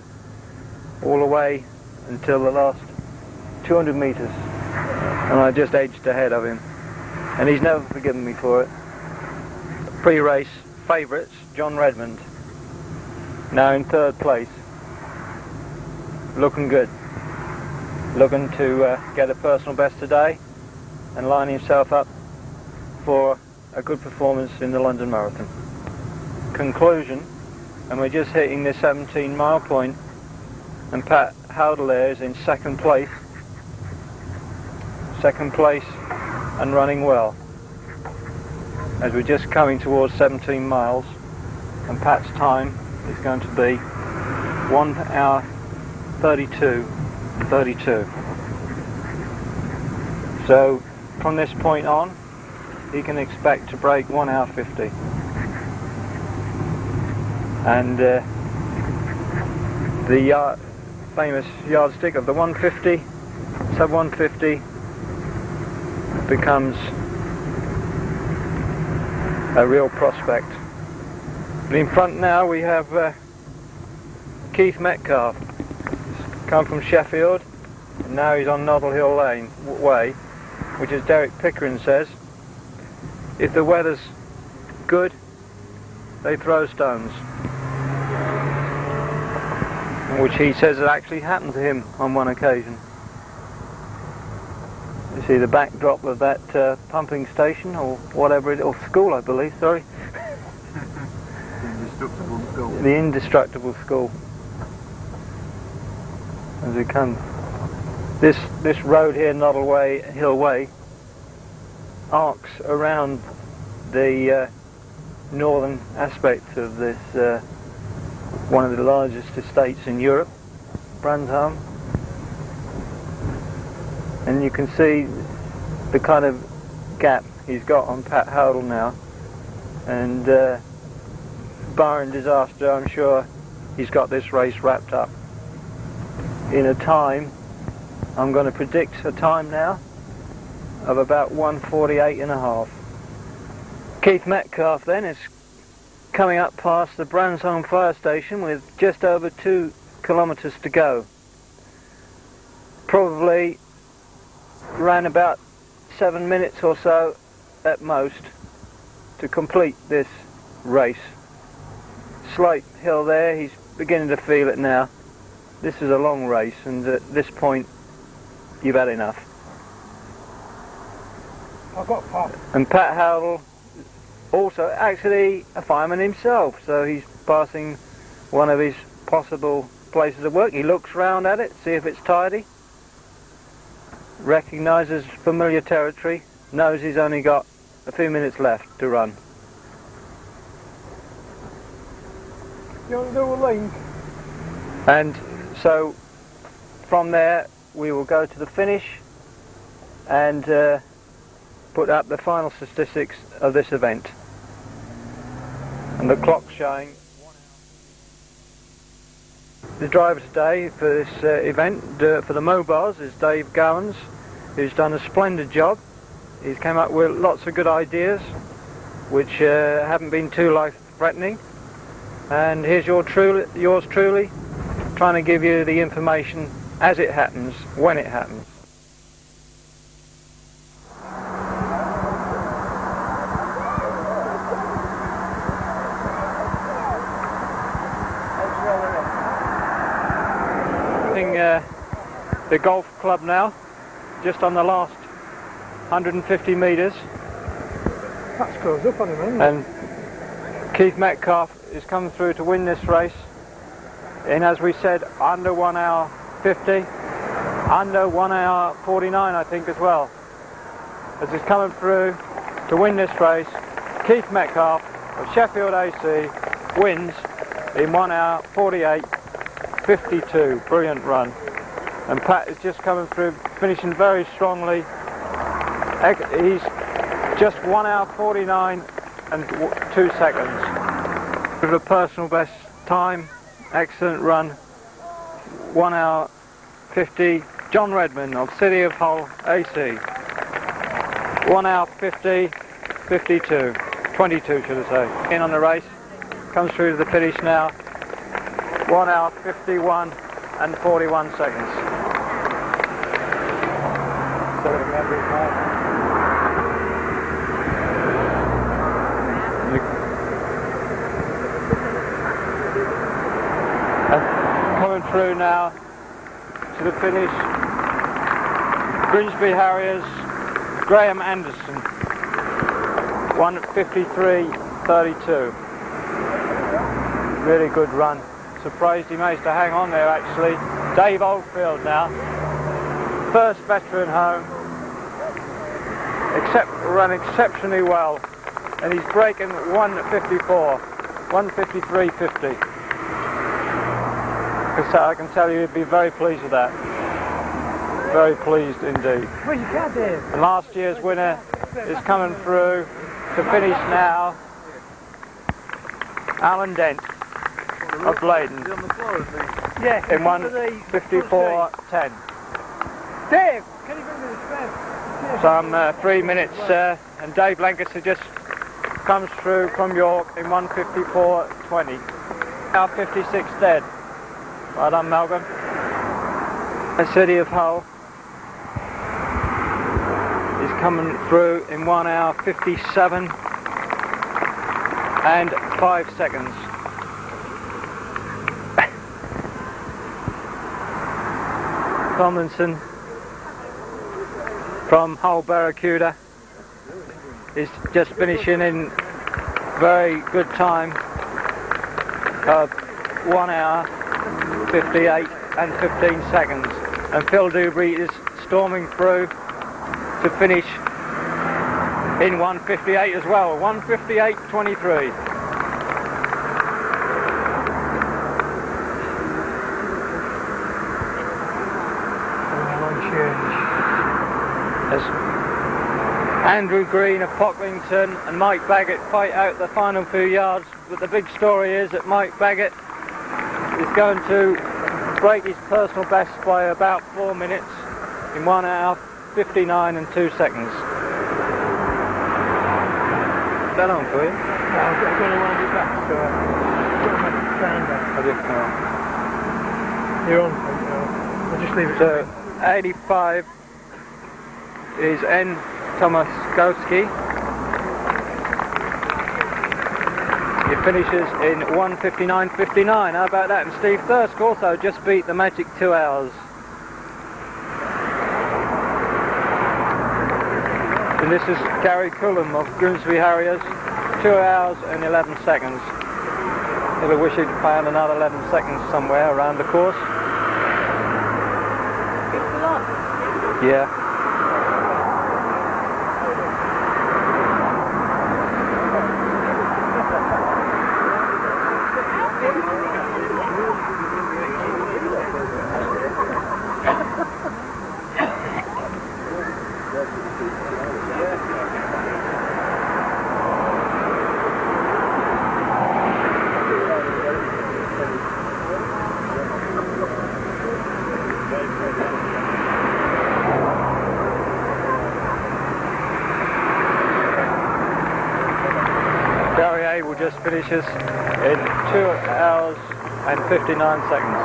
all the way until the last 200 metres, and I just edged ahead of him, and he's never forgiven me for it. Pre-race favourites, John Redmond, now in third place, looking good, looking to get a personal best today and line himself up for a good performance in the London Marathon. Conclusion, and we're just hitting the 17-mile point, and Pat Howdle there is in second place and running well, as we're just coming towards 17 miles, and Pat's time is going to be 1 hour 32. So from this point on he can expect to break 1 hour 50. And the famous yardstick of the 150, sub 150, becomes a real prospect. But in front now we have Keith Metcalf. He's come from Sheffield, and now he's on Noddle Hill Way, which, as Derek Pickering says, if the weather's good, they throw stones. Which he says it actually happened to him on one occasion. You see the backdrop of that pumping station, or whatever it is, or school, I believe, sorry. Indestructible school. The indestructible school. As we come, this road here, Noddle Hill Way, arcs around the northern aspect of this one of the largest estates in Europe, Brandholm, and you can see the kind of gap he's got on Pat Howdle now, and barring disaster, I'm sure he's got this race wrapped up in a time, I'm going to predict a time now of about 1:48.5. Keith Metcalf then is coming up past the Brandholm fire station with just over 2 kilometres to go. Probably ran about 7 minutes or so at most to complete this race. Slight hill there, he's beginning to feel it now. This is a long race, and at this point you've had enough. I've got Pat. And Pat Howdle, also actually a fireman himself, so he's passing one of his possible places of work. He looks round at it, see if it's tidy, recognises familiar territory, knows he's only got a few minutes left to run. You want to do a link? And so from there we will go to the finish and put up the final statistics of this event. And the clock's showing. The driver today for this event, for the mobiles, is Dave Gowans, who's done a splendid job. He's come up with lots of good ideas which haven't been too life-threatening. And here's yours truly, trying to give you the information as it happens, when it happens. The golf club now, just on the last 150 metres. That's close up on him, isn't it? And Keith Metcalf is coming through to win this race in, as we said, under 1 hour 50. under 1 hour 49 I think as well. As he's coming through to win this race, Keith Metcalf of Sheffield A.C. wins in 1 hour 48.52. Brilliant run. And Pat is just coming through, finishing very strongly. He's just 1 hour 49 and 2 seconds. With a personal best time, excellent run. 1 hour 50. John Redman of City of Hull A.C. 1 hour 50.52. 22 should I say. In on the race, comes through to the finish now. 1 hour 51 and 41 seconds. Coming through now to the finish, Grimsby Harriers, Graham Anderson, 1:53.32. Really good run. Surprised he managed to hang on there actually. Dave Oldfield now, first veteran home, run exceptionally well, and he's breaking 1:54, 1:53.50. I can tell you he'd be very pleased with that. Very pleased indeed. Where's your cat there? And last year's winner is coming through to finish now. Alan Dent of Blaydon. Yeah. In 1:54.10. Dave, can you bring me the spare? Some 3 minutes, and Dave Lancaster just comes through from York in 1:54.20. Now 56 dead. Well done, Malcolm. The City of Hull is coming through in 1 hour 57 and 5 seconds. Tomlinson from Hull Barracuda is just finishing in very good time of 1 hour 58 and 15 seconds, and Phil Dewberry is storming through to finish in 1:58 as well, 1:58.23. As Andrew Green of Pocklington and Mike Baggett fight out the final few yards, but the big story is that Mike Baggett is going to break his personal best by about 4 minutes in 1 hour 59 and 2 seconds. Is that on for you? No, I've got to wind it back, so I've got to make it stand up. I didn't know. You're on, I'll just leave it. So 85 is N. Tomaskowski. He finishes in 1:59.59. How about that? And Steve Thirsk also just beat the magic 2 hours. And this is Gary Cullum of Grimsby Harriers, 2 hours and 11 seconds. Never wish he'd found another 11 seconds somewhere around the course. Yeah. Will just finishes in 2 hours and 59 seconds.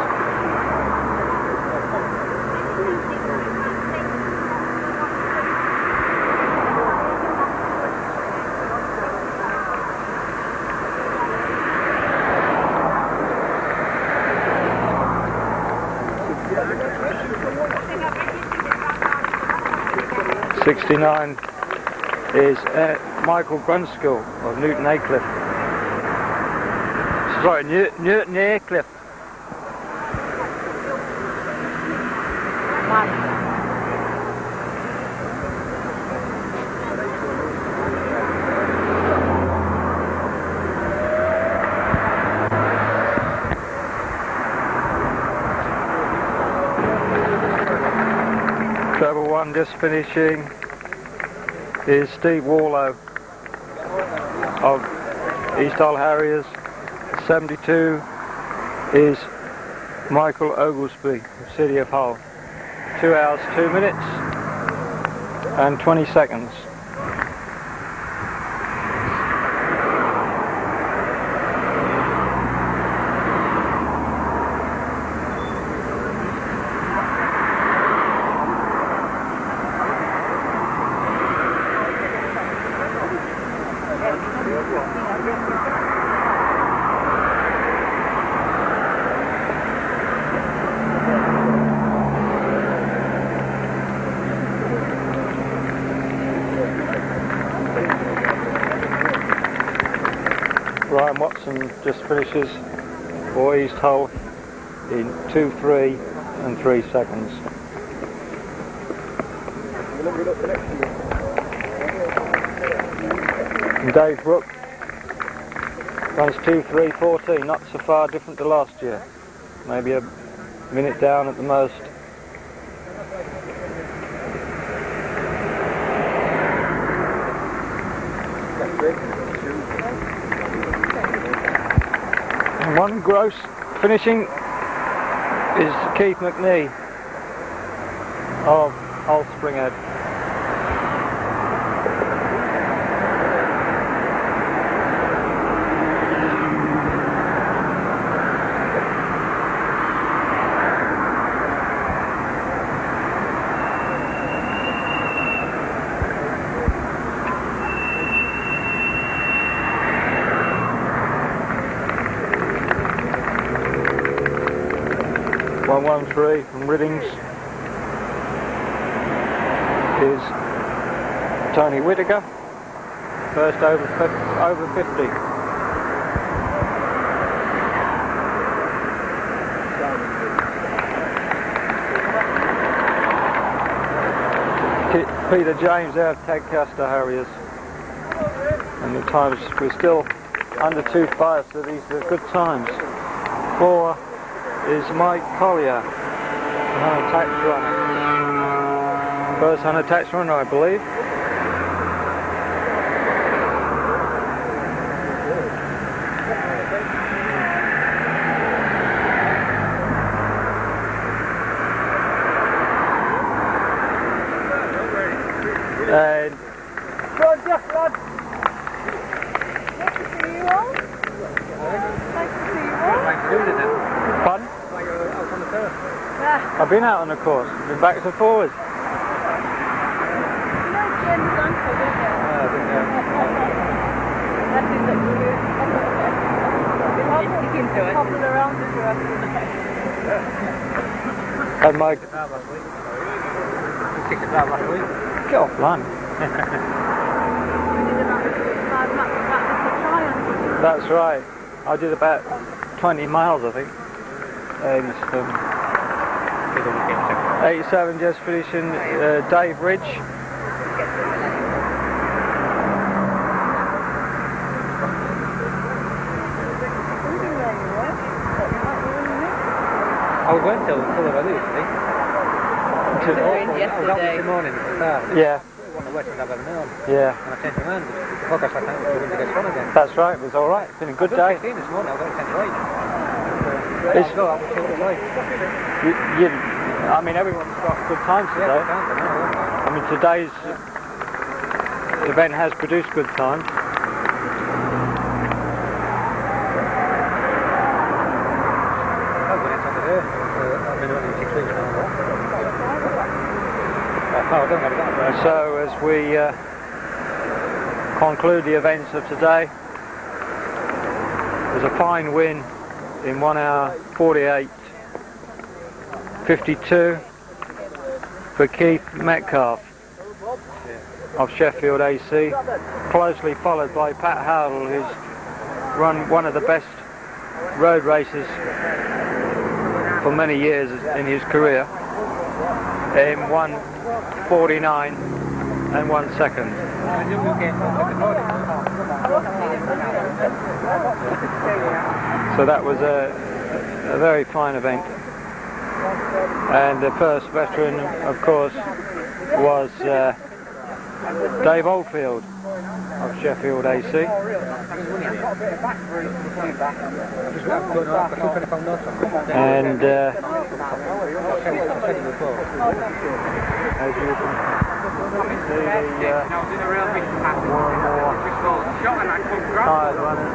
'69 is Michael Brunskill of Newton Aycliffe. Sorry, Newton Aycliffe. and just finishing is Steve Warlow of East Hull Harriers. 72 is Michael Oglesby of City of Hull. 2 hours, 2 minutes and 20 seconds. Ryan Watson just finishes for East Hull in 2:03 and 3 seconds. And Dave Brook runs 2:3:14, not so far different to last year. Maybe a minute down at the most. And one gross finishing is Keith McNee of Old Springhead. .113 from Riddings is Tony Whittaker, first over 50. Peter James out of Tadcaster Harriers, and the times we're still under 2:05, so these are good times. 4 is Mike Collier, unattached runner. First unattached runner, I believe. And Roger. pardon? I've been out on the course, been backwards and forwards. And my get off land. That's right. I did about 20 miles, I think. And 87 just finishing Dave Ridge. I was going till Fulham yesterday. I was out this morning at the start. Yeah. On the west end of Avon. Yeah. And I changed my mind. The forecast last night was going to get sun again. That's right, it was alright. It's been a good day. This morning I was going to 10 to 8. It's, I'll see what it's like. I mean, everyone's got good times today. I mean, today's event has produced good times. So as we conclude the events of today, there's a fine win in 1 hour 48:52 for Keith Metcalf of Sheffield A.C., closely followed by Pat Howell, who's run one of the best road races for many years in his career, in 1:49 and 1 second. So that was a very fine event, and the first veteran, of course, was Dave Oldfield of Sheffield A.C. And as you can see, more and more tyres running.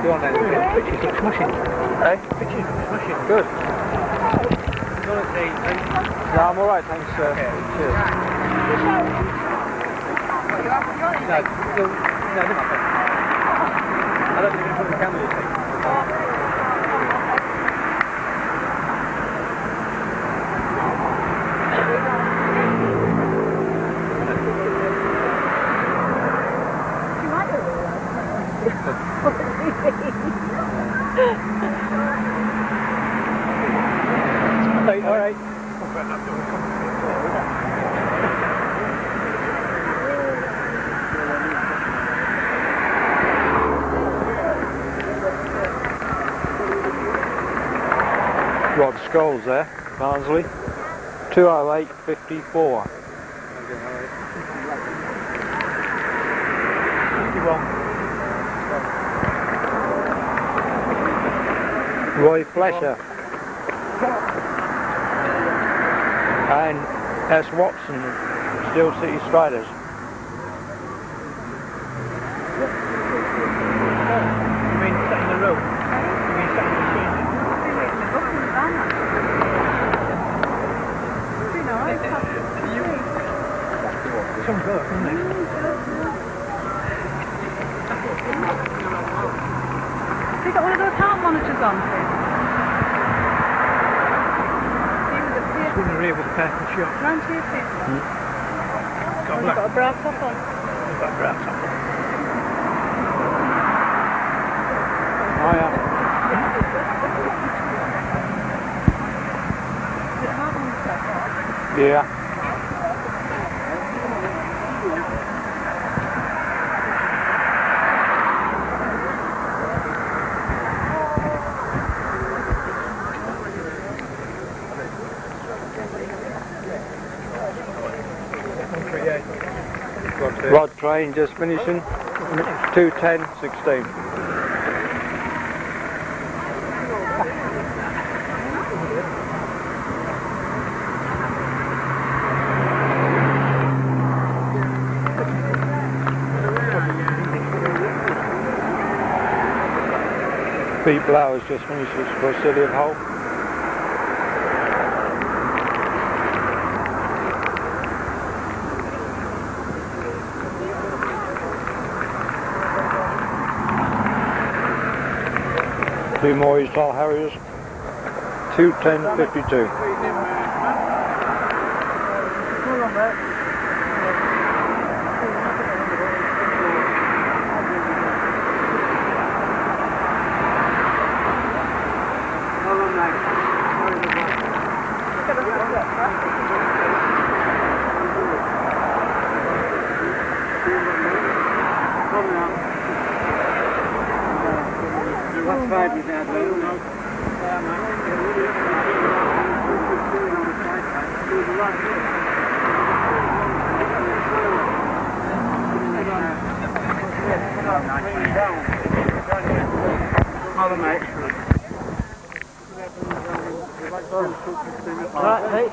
Go on then, pitches look smashing. Hey? Pitches look smashing. Good. Go on, thanks. No, I'm alright, thanks. Cheers. No, never mind. I don't think you can put the camera, you see. All right. Rod Scholes there, Barnsley. 208.54. Roy Flesher and S. Watson, Steel City Striders. You mean sat in the road? You mean sat in the machine? Some good, isn't it? Have you got one of those heart monitors on? In the rear with a pair of shots. Round to your feet. Got Got a bra top on. got a bra top on. Oh yeah. Is it heart monitor? Yeah. Rod train just finishing. 2:10.16. Pete Blowers just finished for City of Hull. Two more Eastall Harriers, 2:10.52. Right, mate.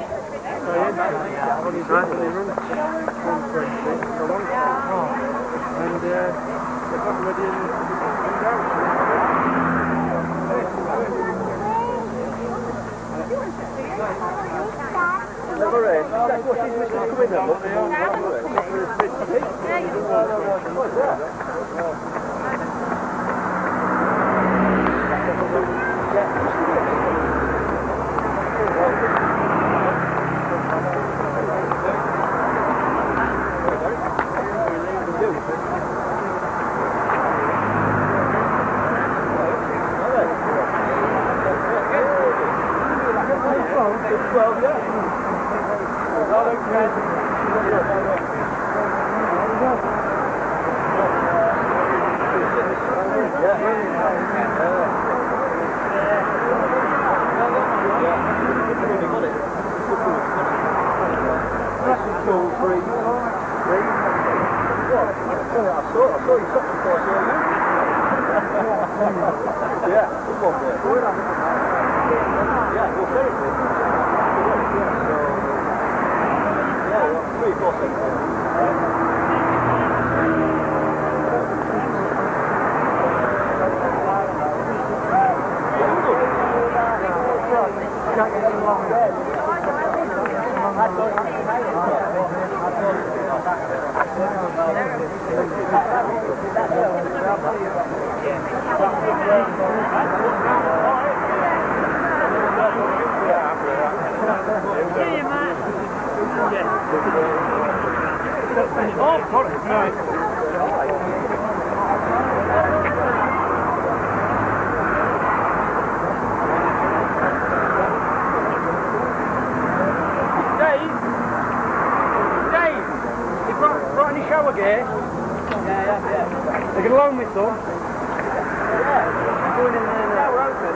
They can loan me some. Yeah, going in there now. We're open.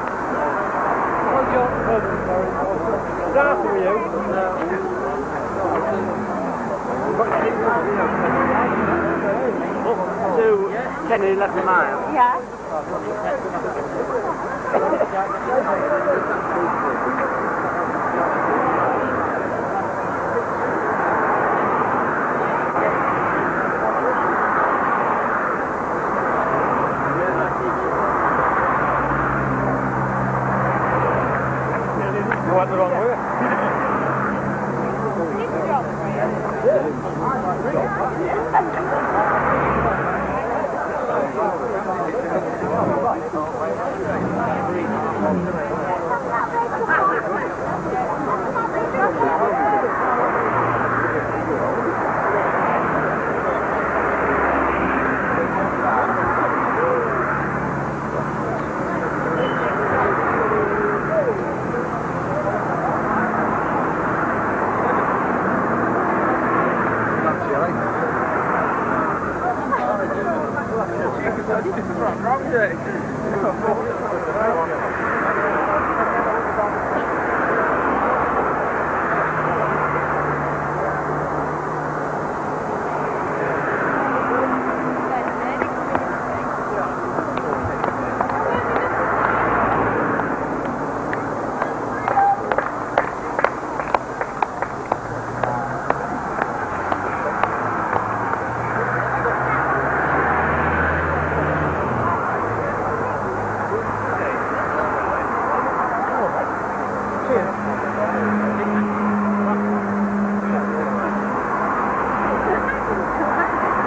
What's your husband, sorry? Darcy, were you? To Kennedy left a mile. Yeah. You went the wrong way.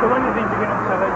So when do you think you're going to sell it?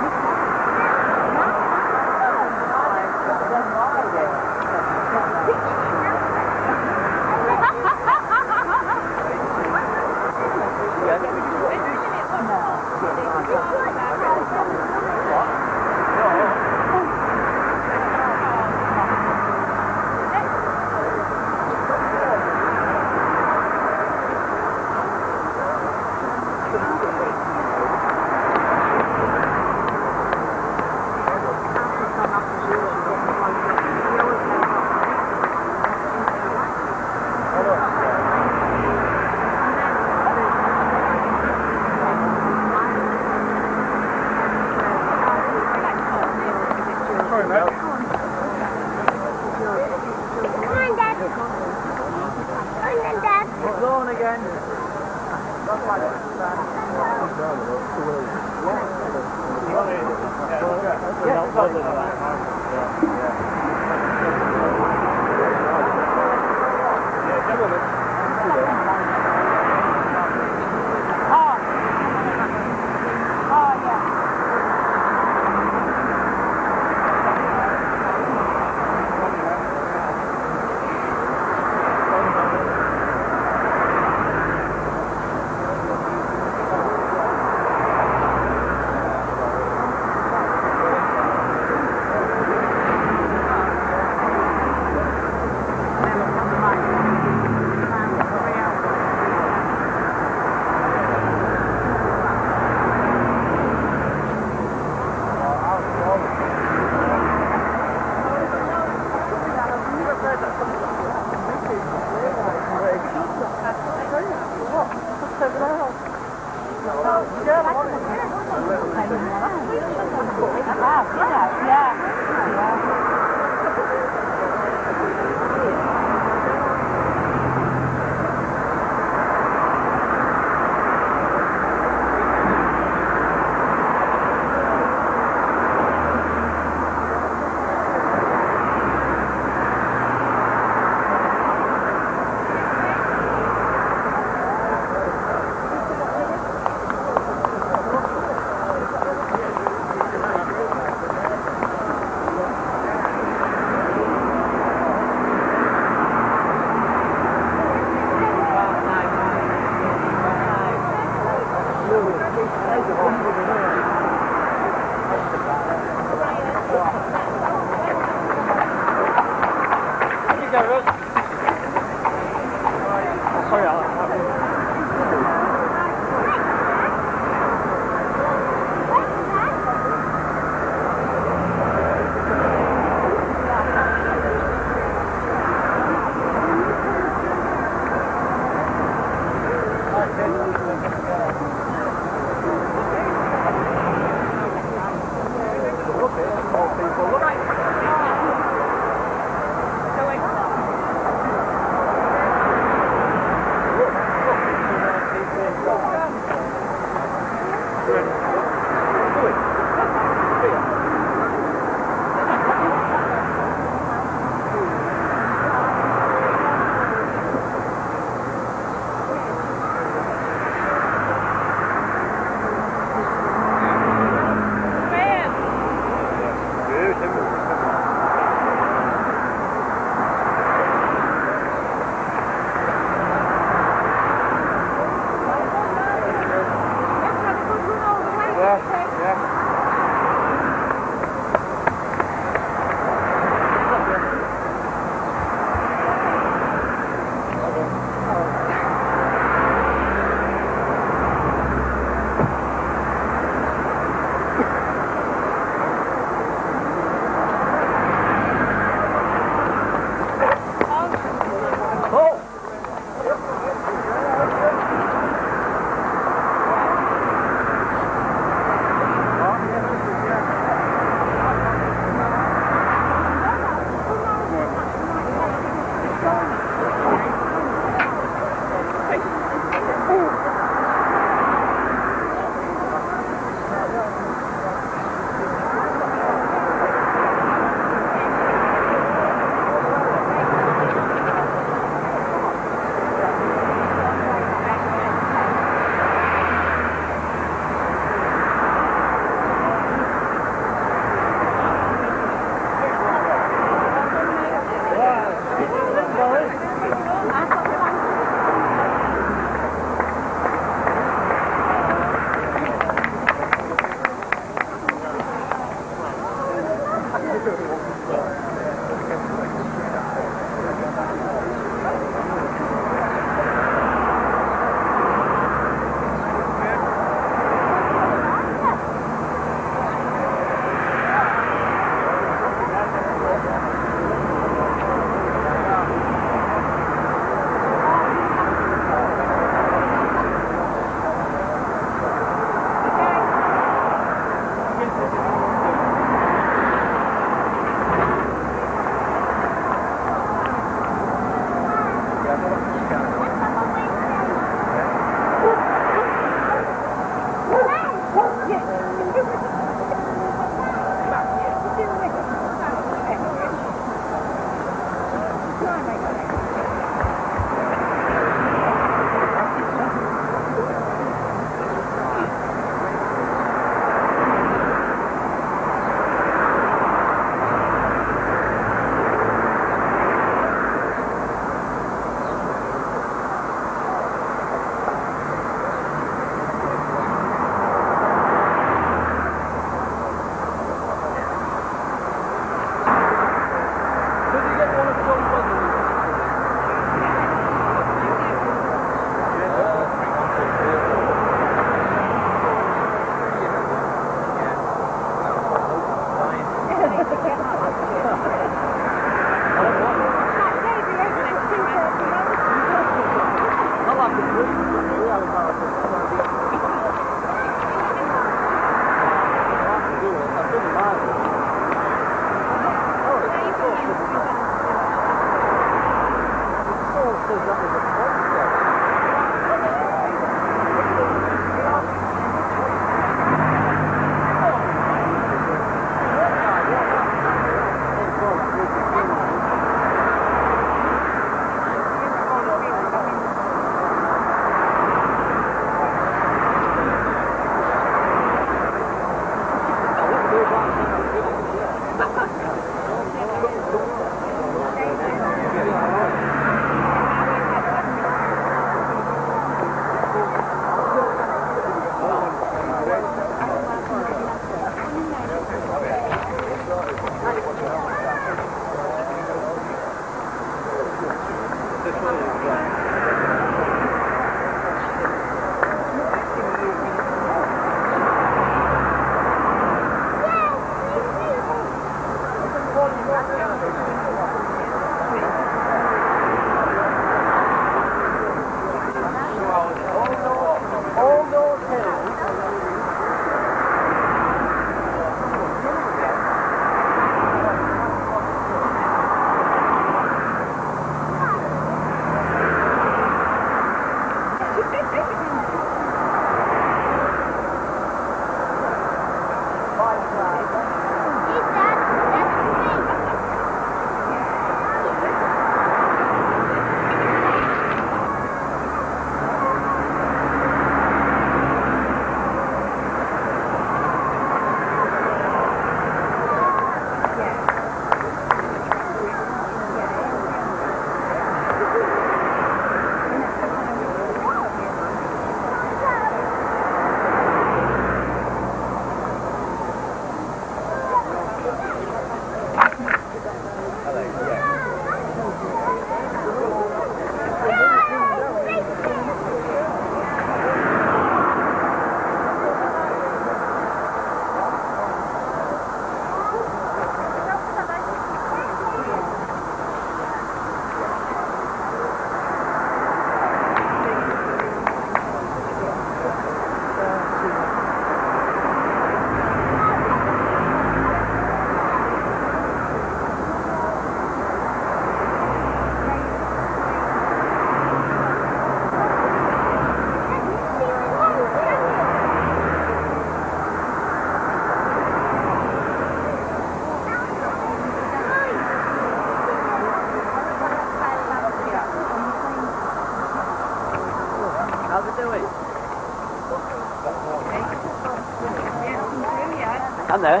And there?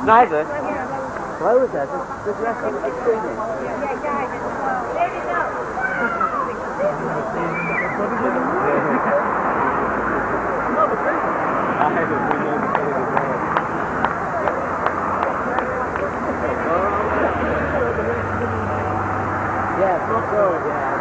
Neither? Where was there? There's the rest of the screening. Yeah, so, yeah.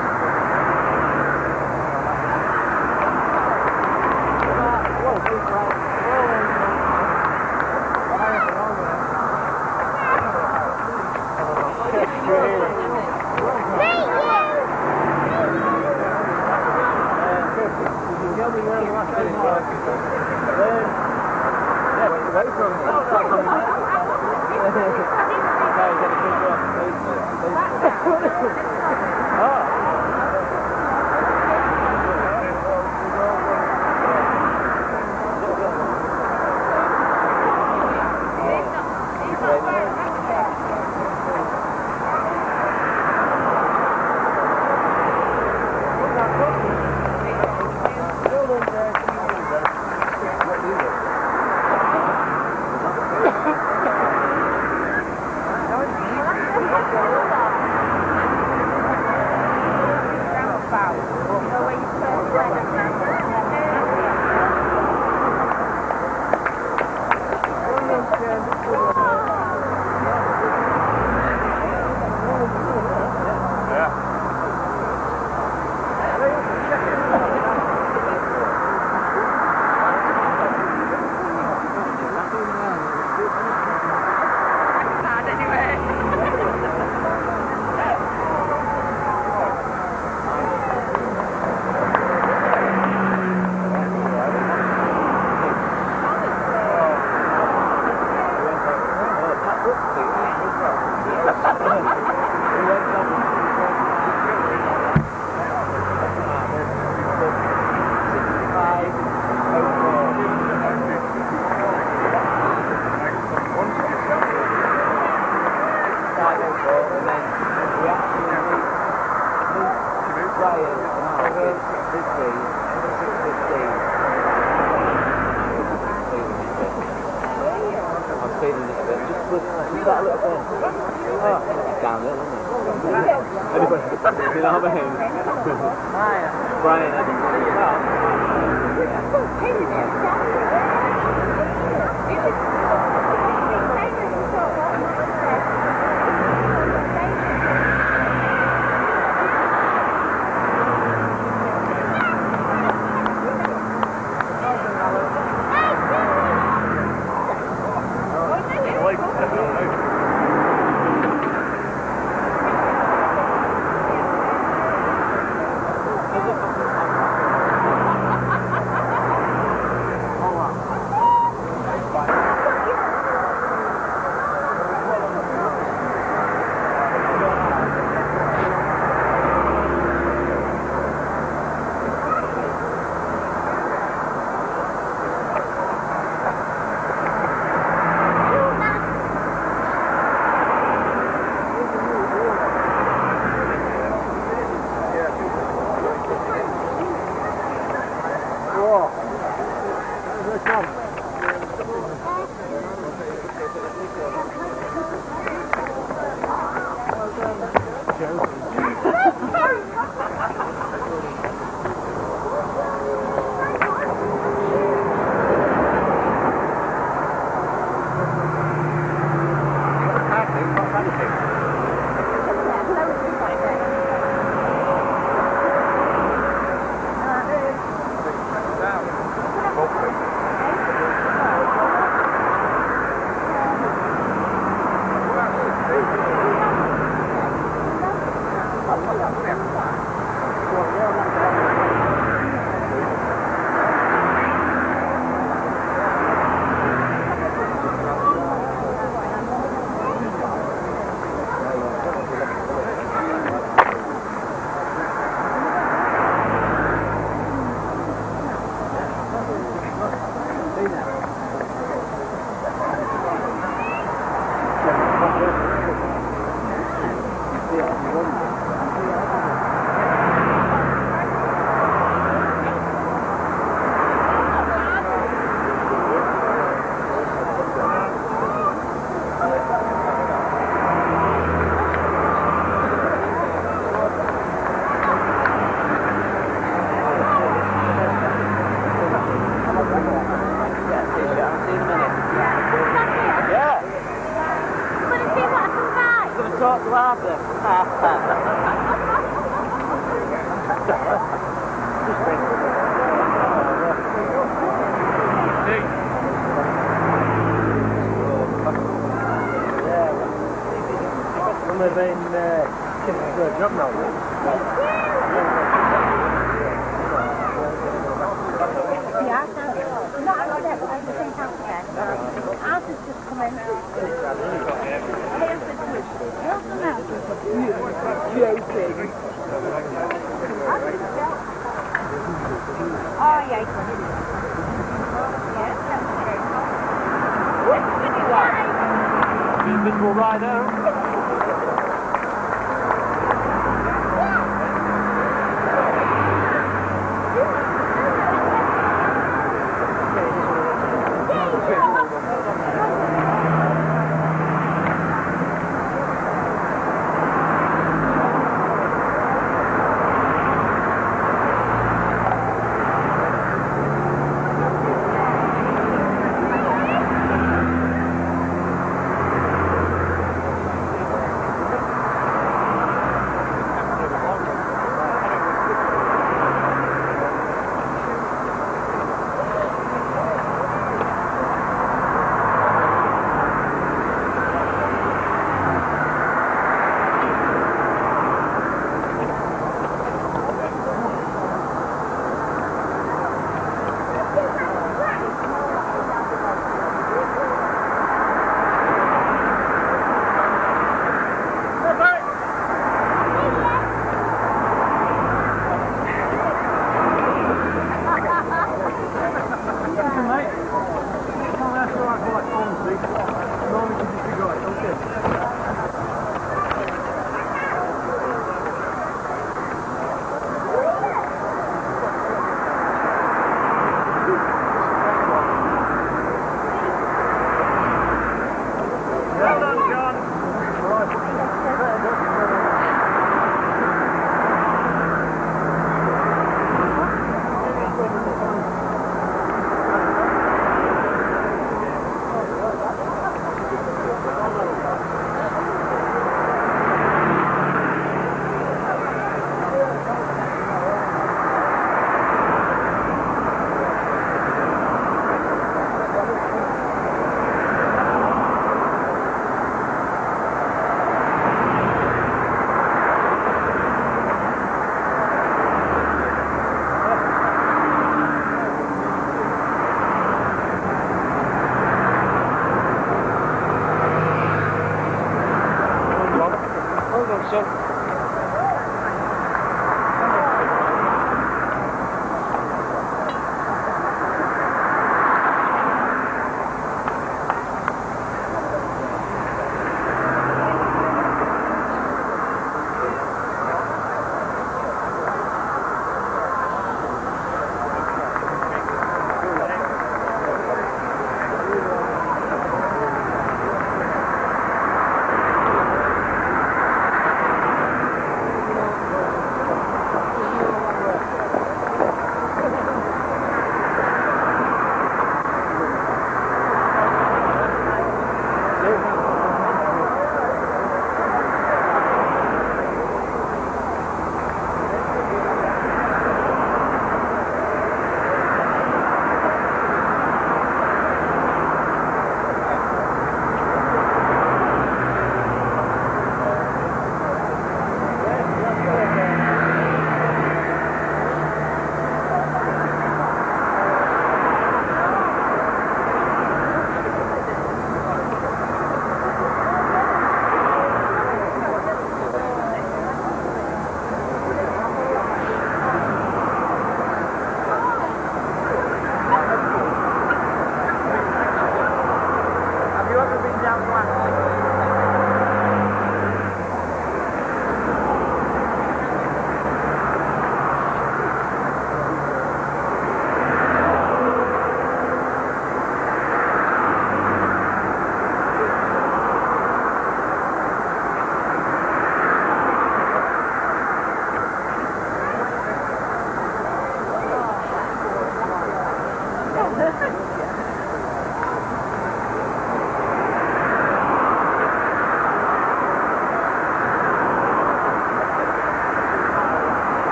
Invisible rider.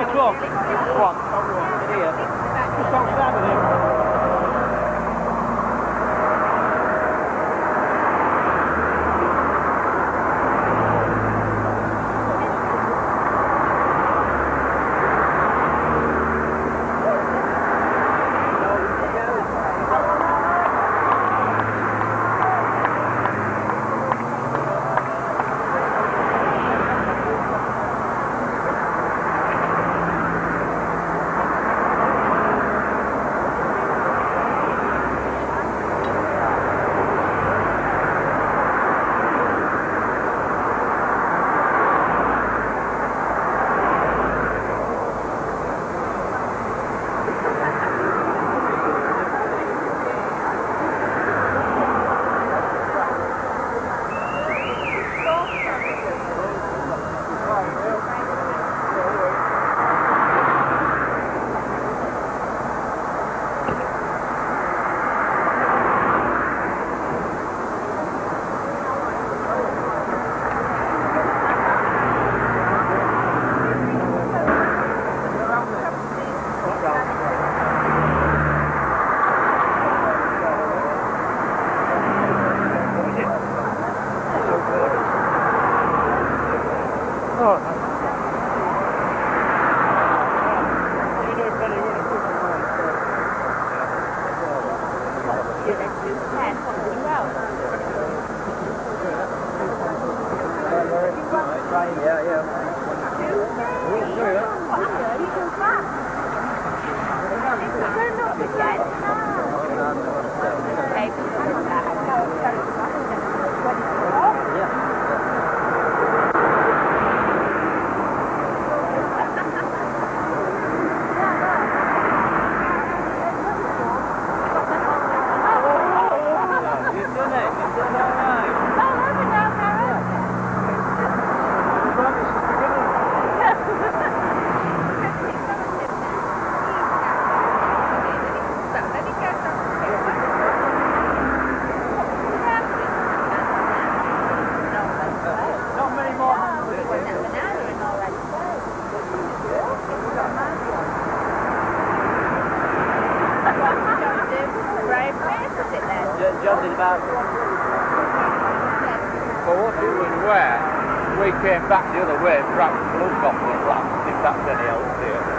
Which one? One. Here. Just outside of him. We came back the other way, perhaps the blood got me, but I don't think that's any help here.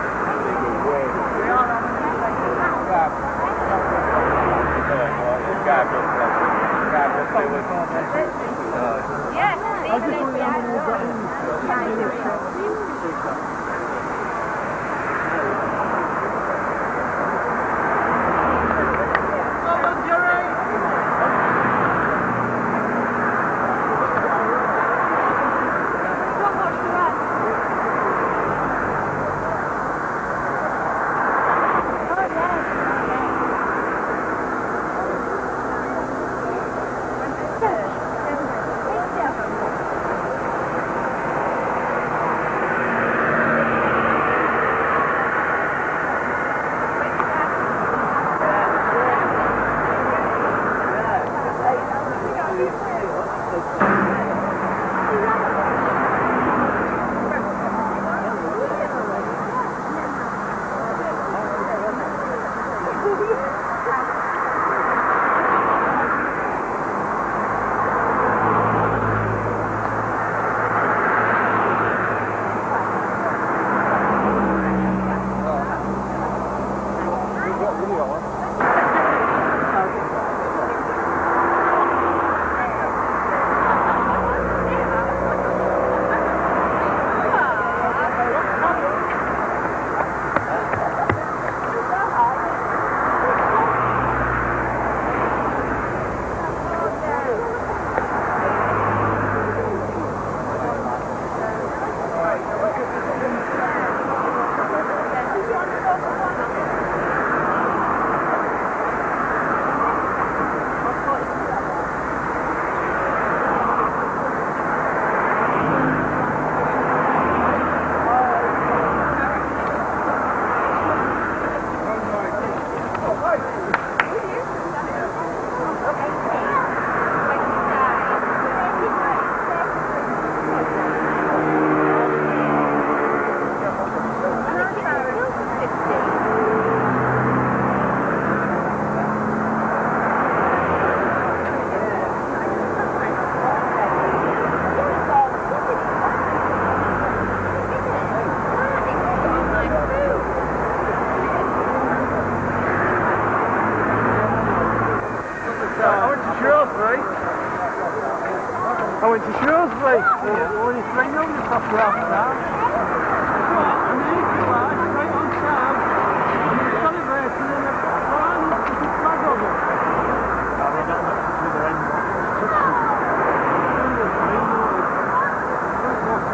I went to Shrewsbury. Only 300 cost half an hour. And the equaliser straight on time. And the celebrating and the flying up to the flag of it. I don't know if it's with their end.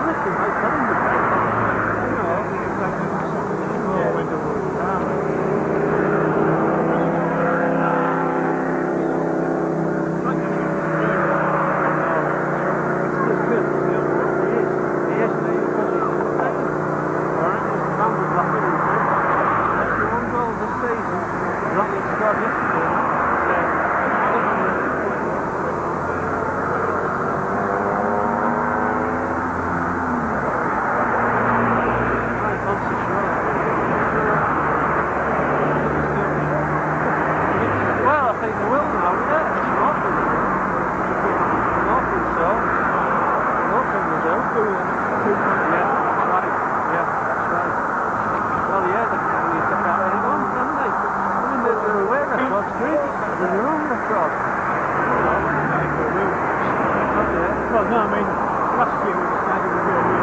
Listen, I tell them the best. You know, it's like a small window of time. Well, no, I mean, last year we decided we were going to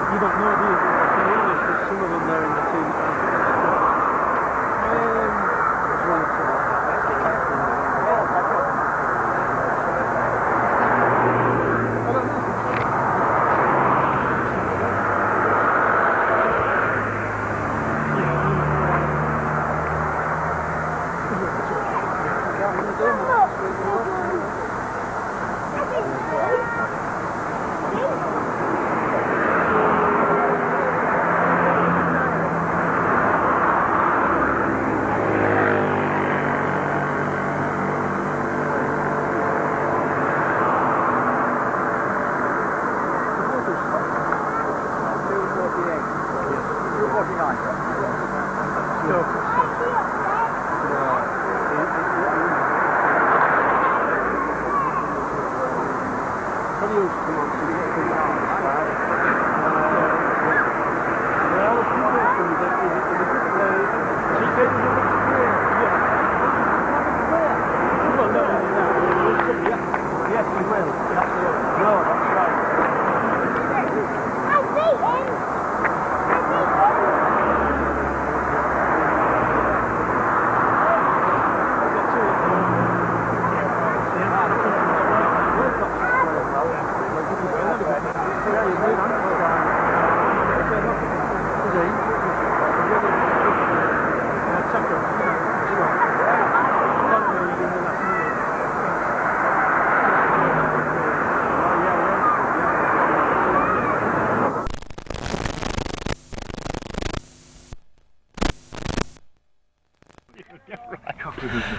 you don't know, do you? There's some of them there in the team. Right.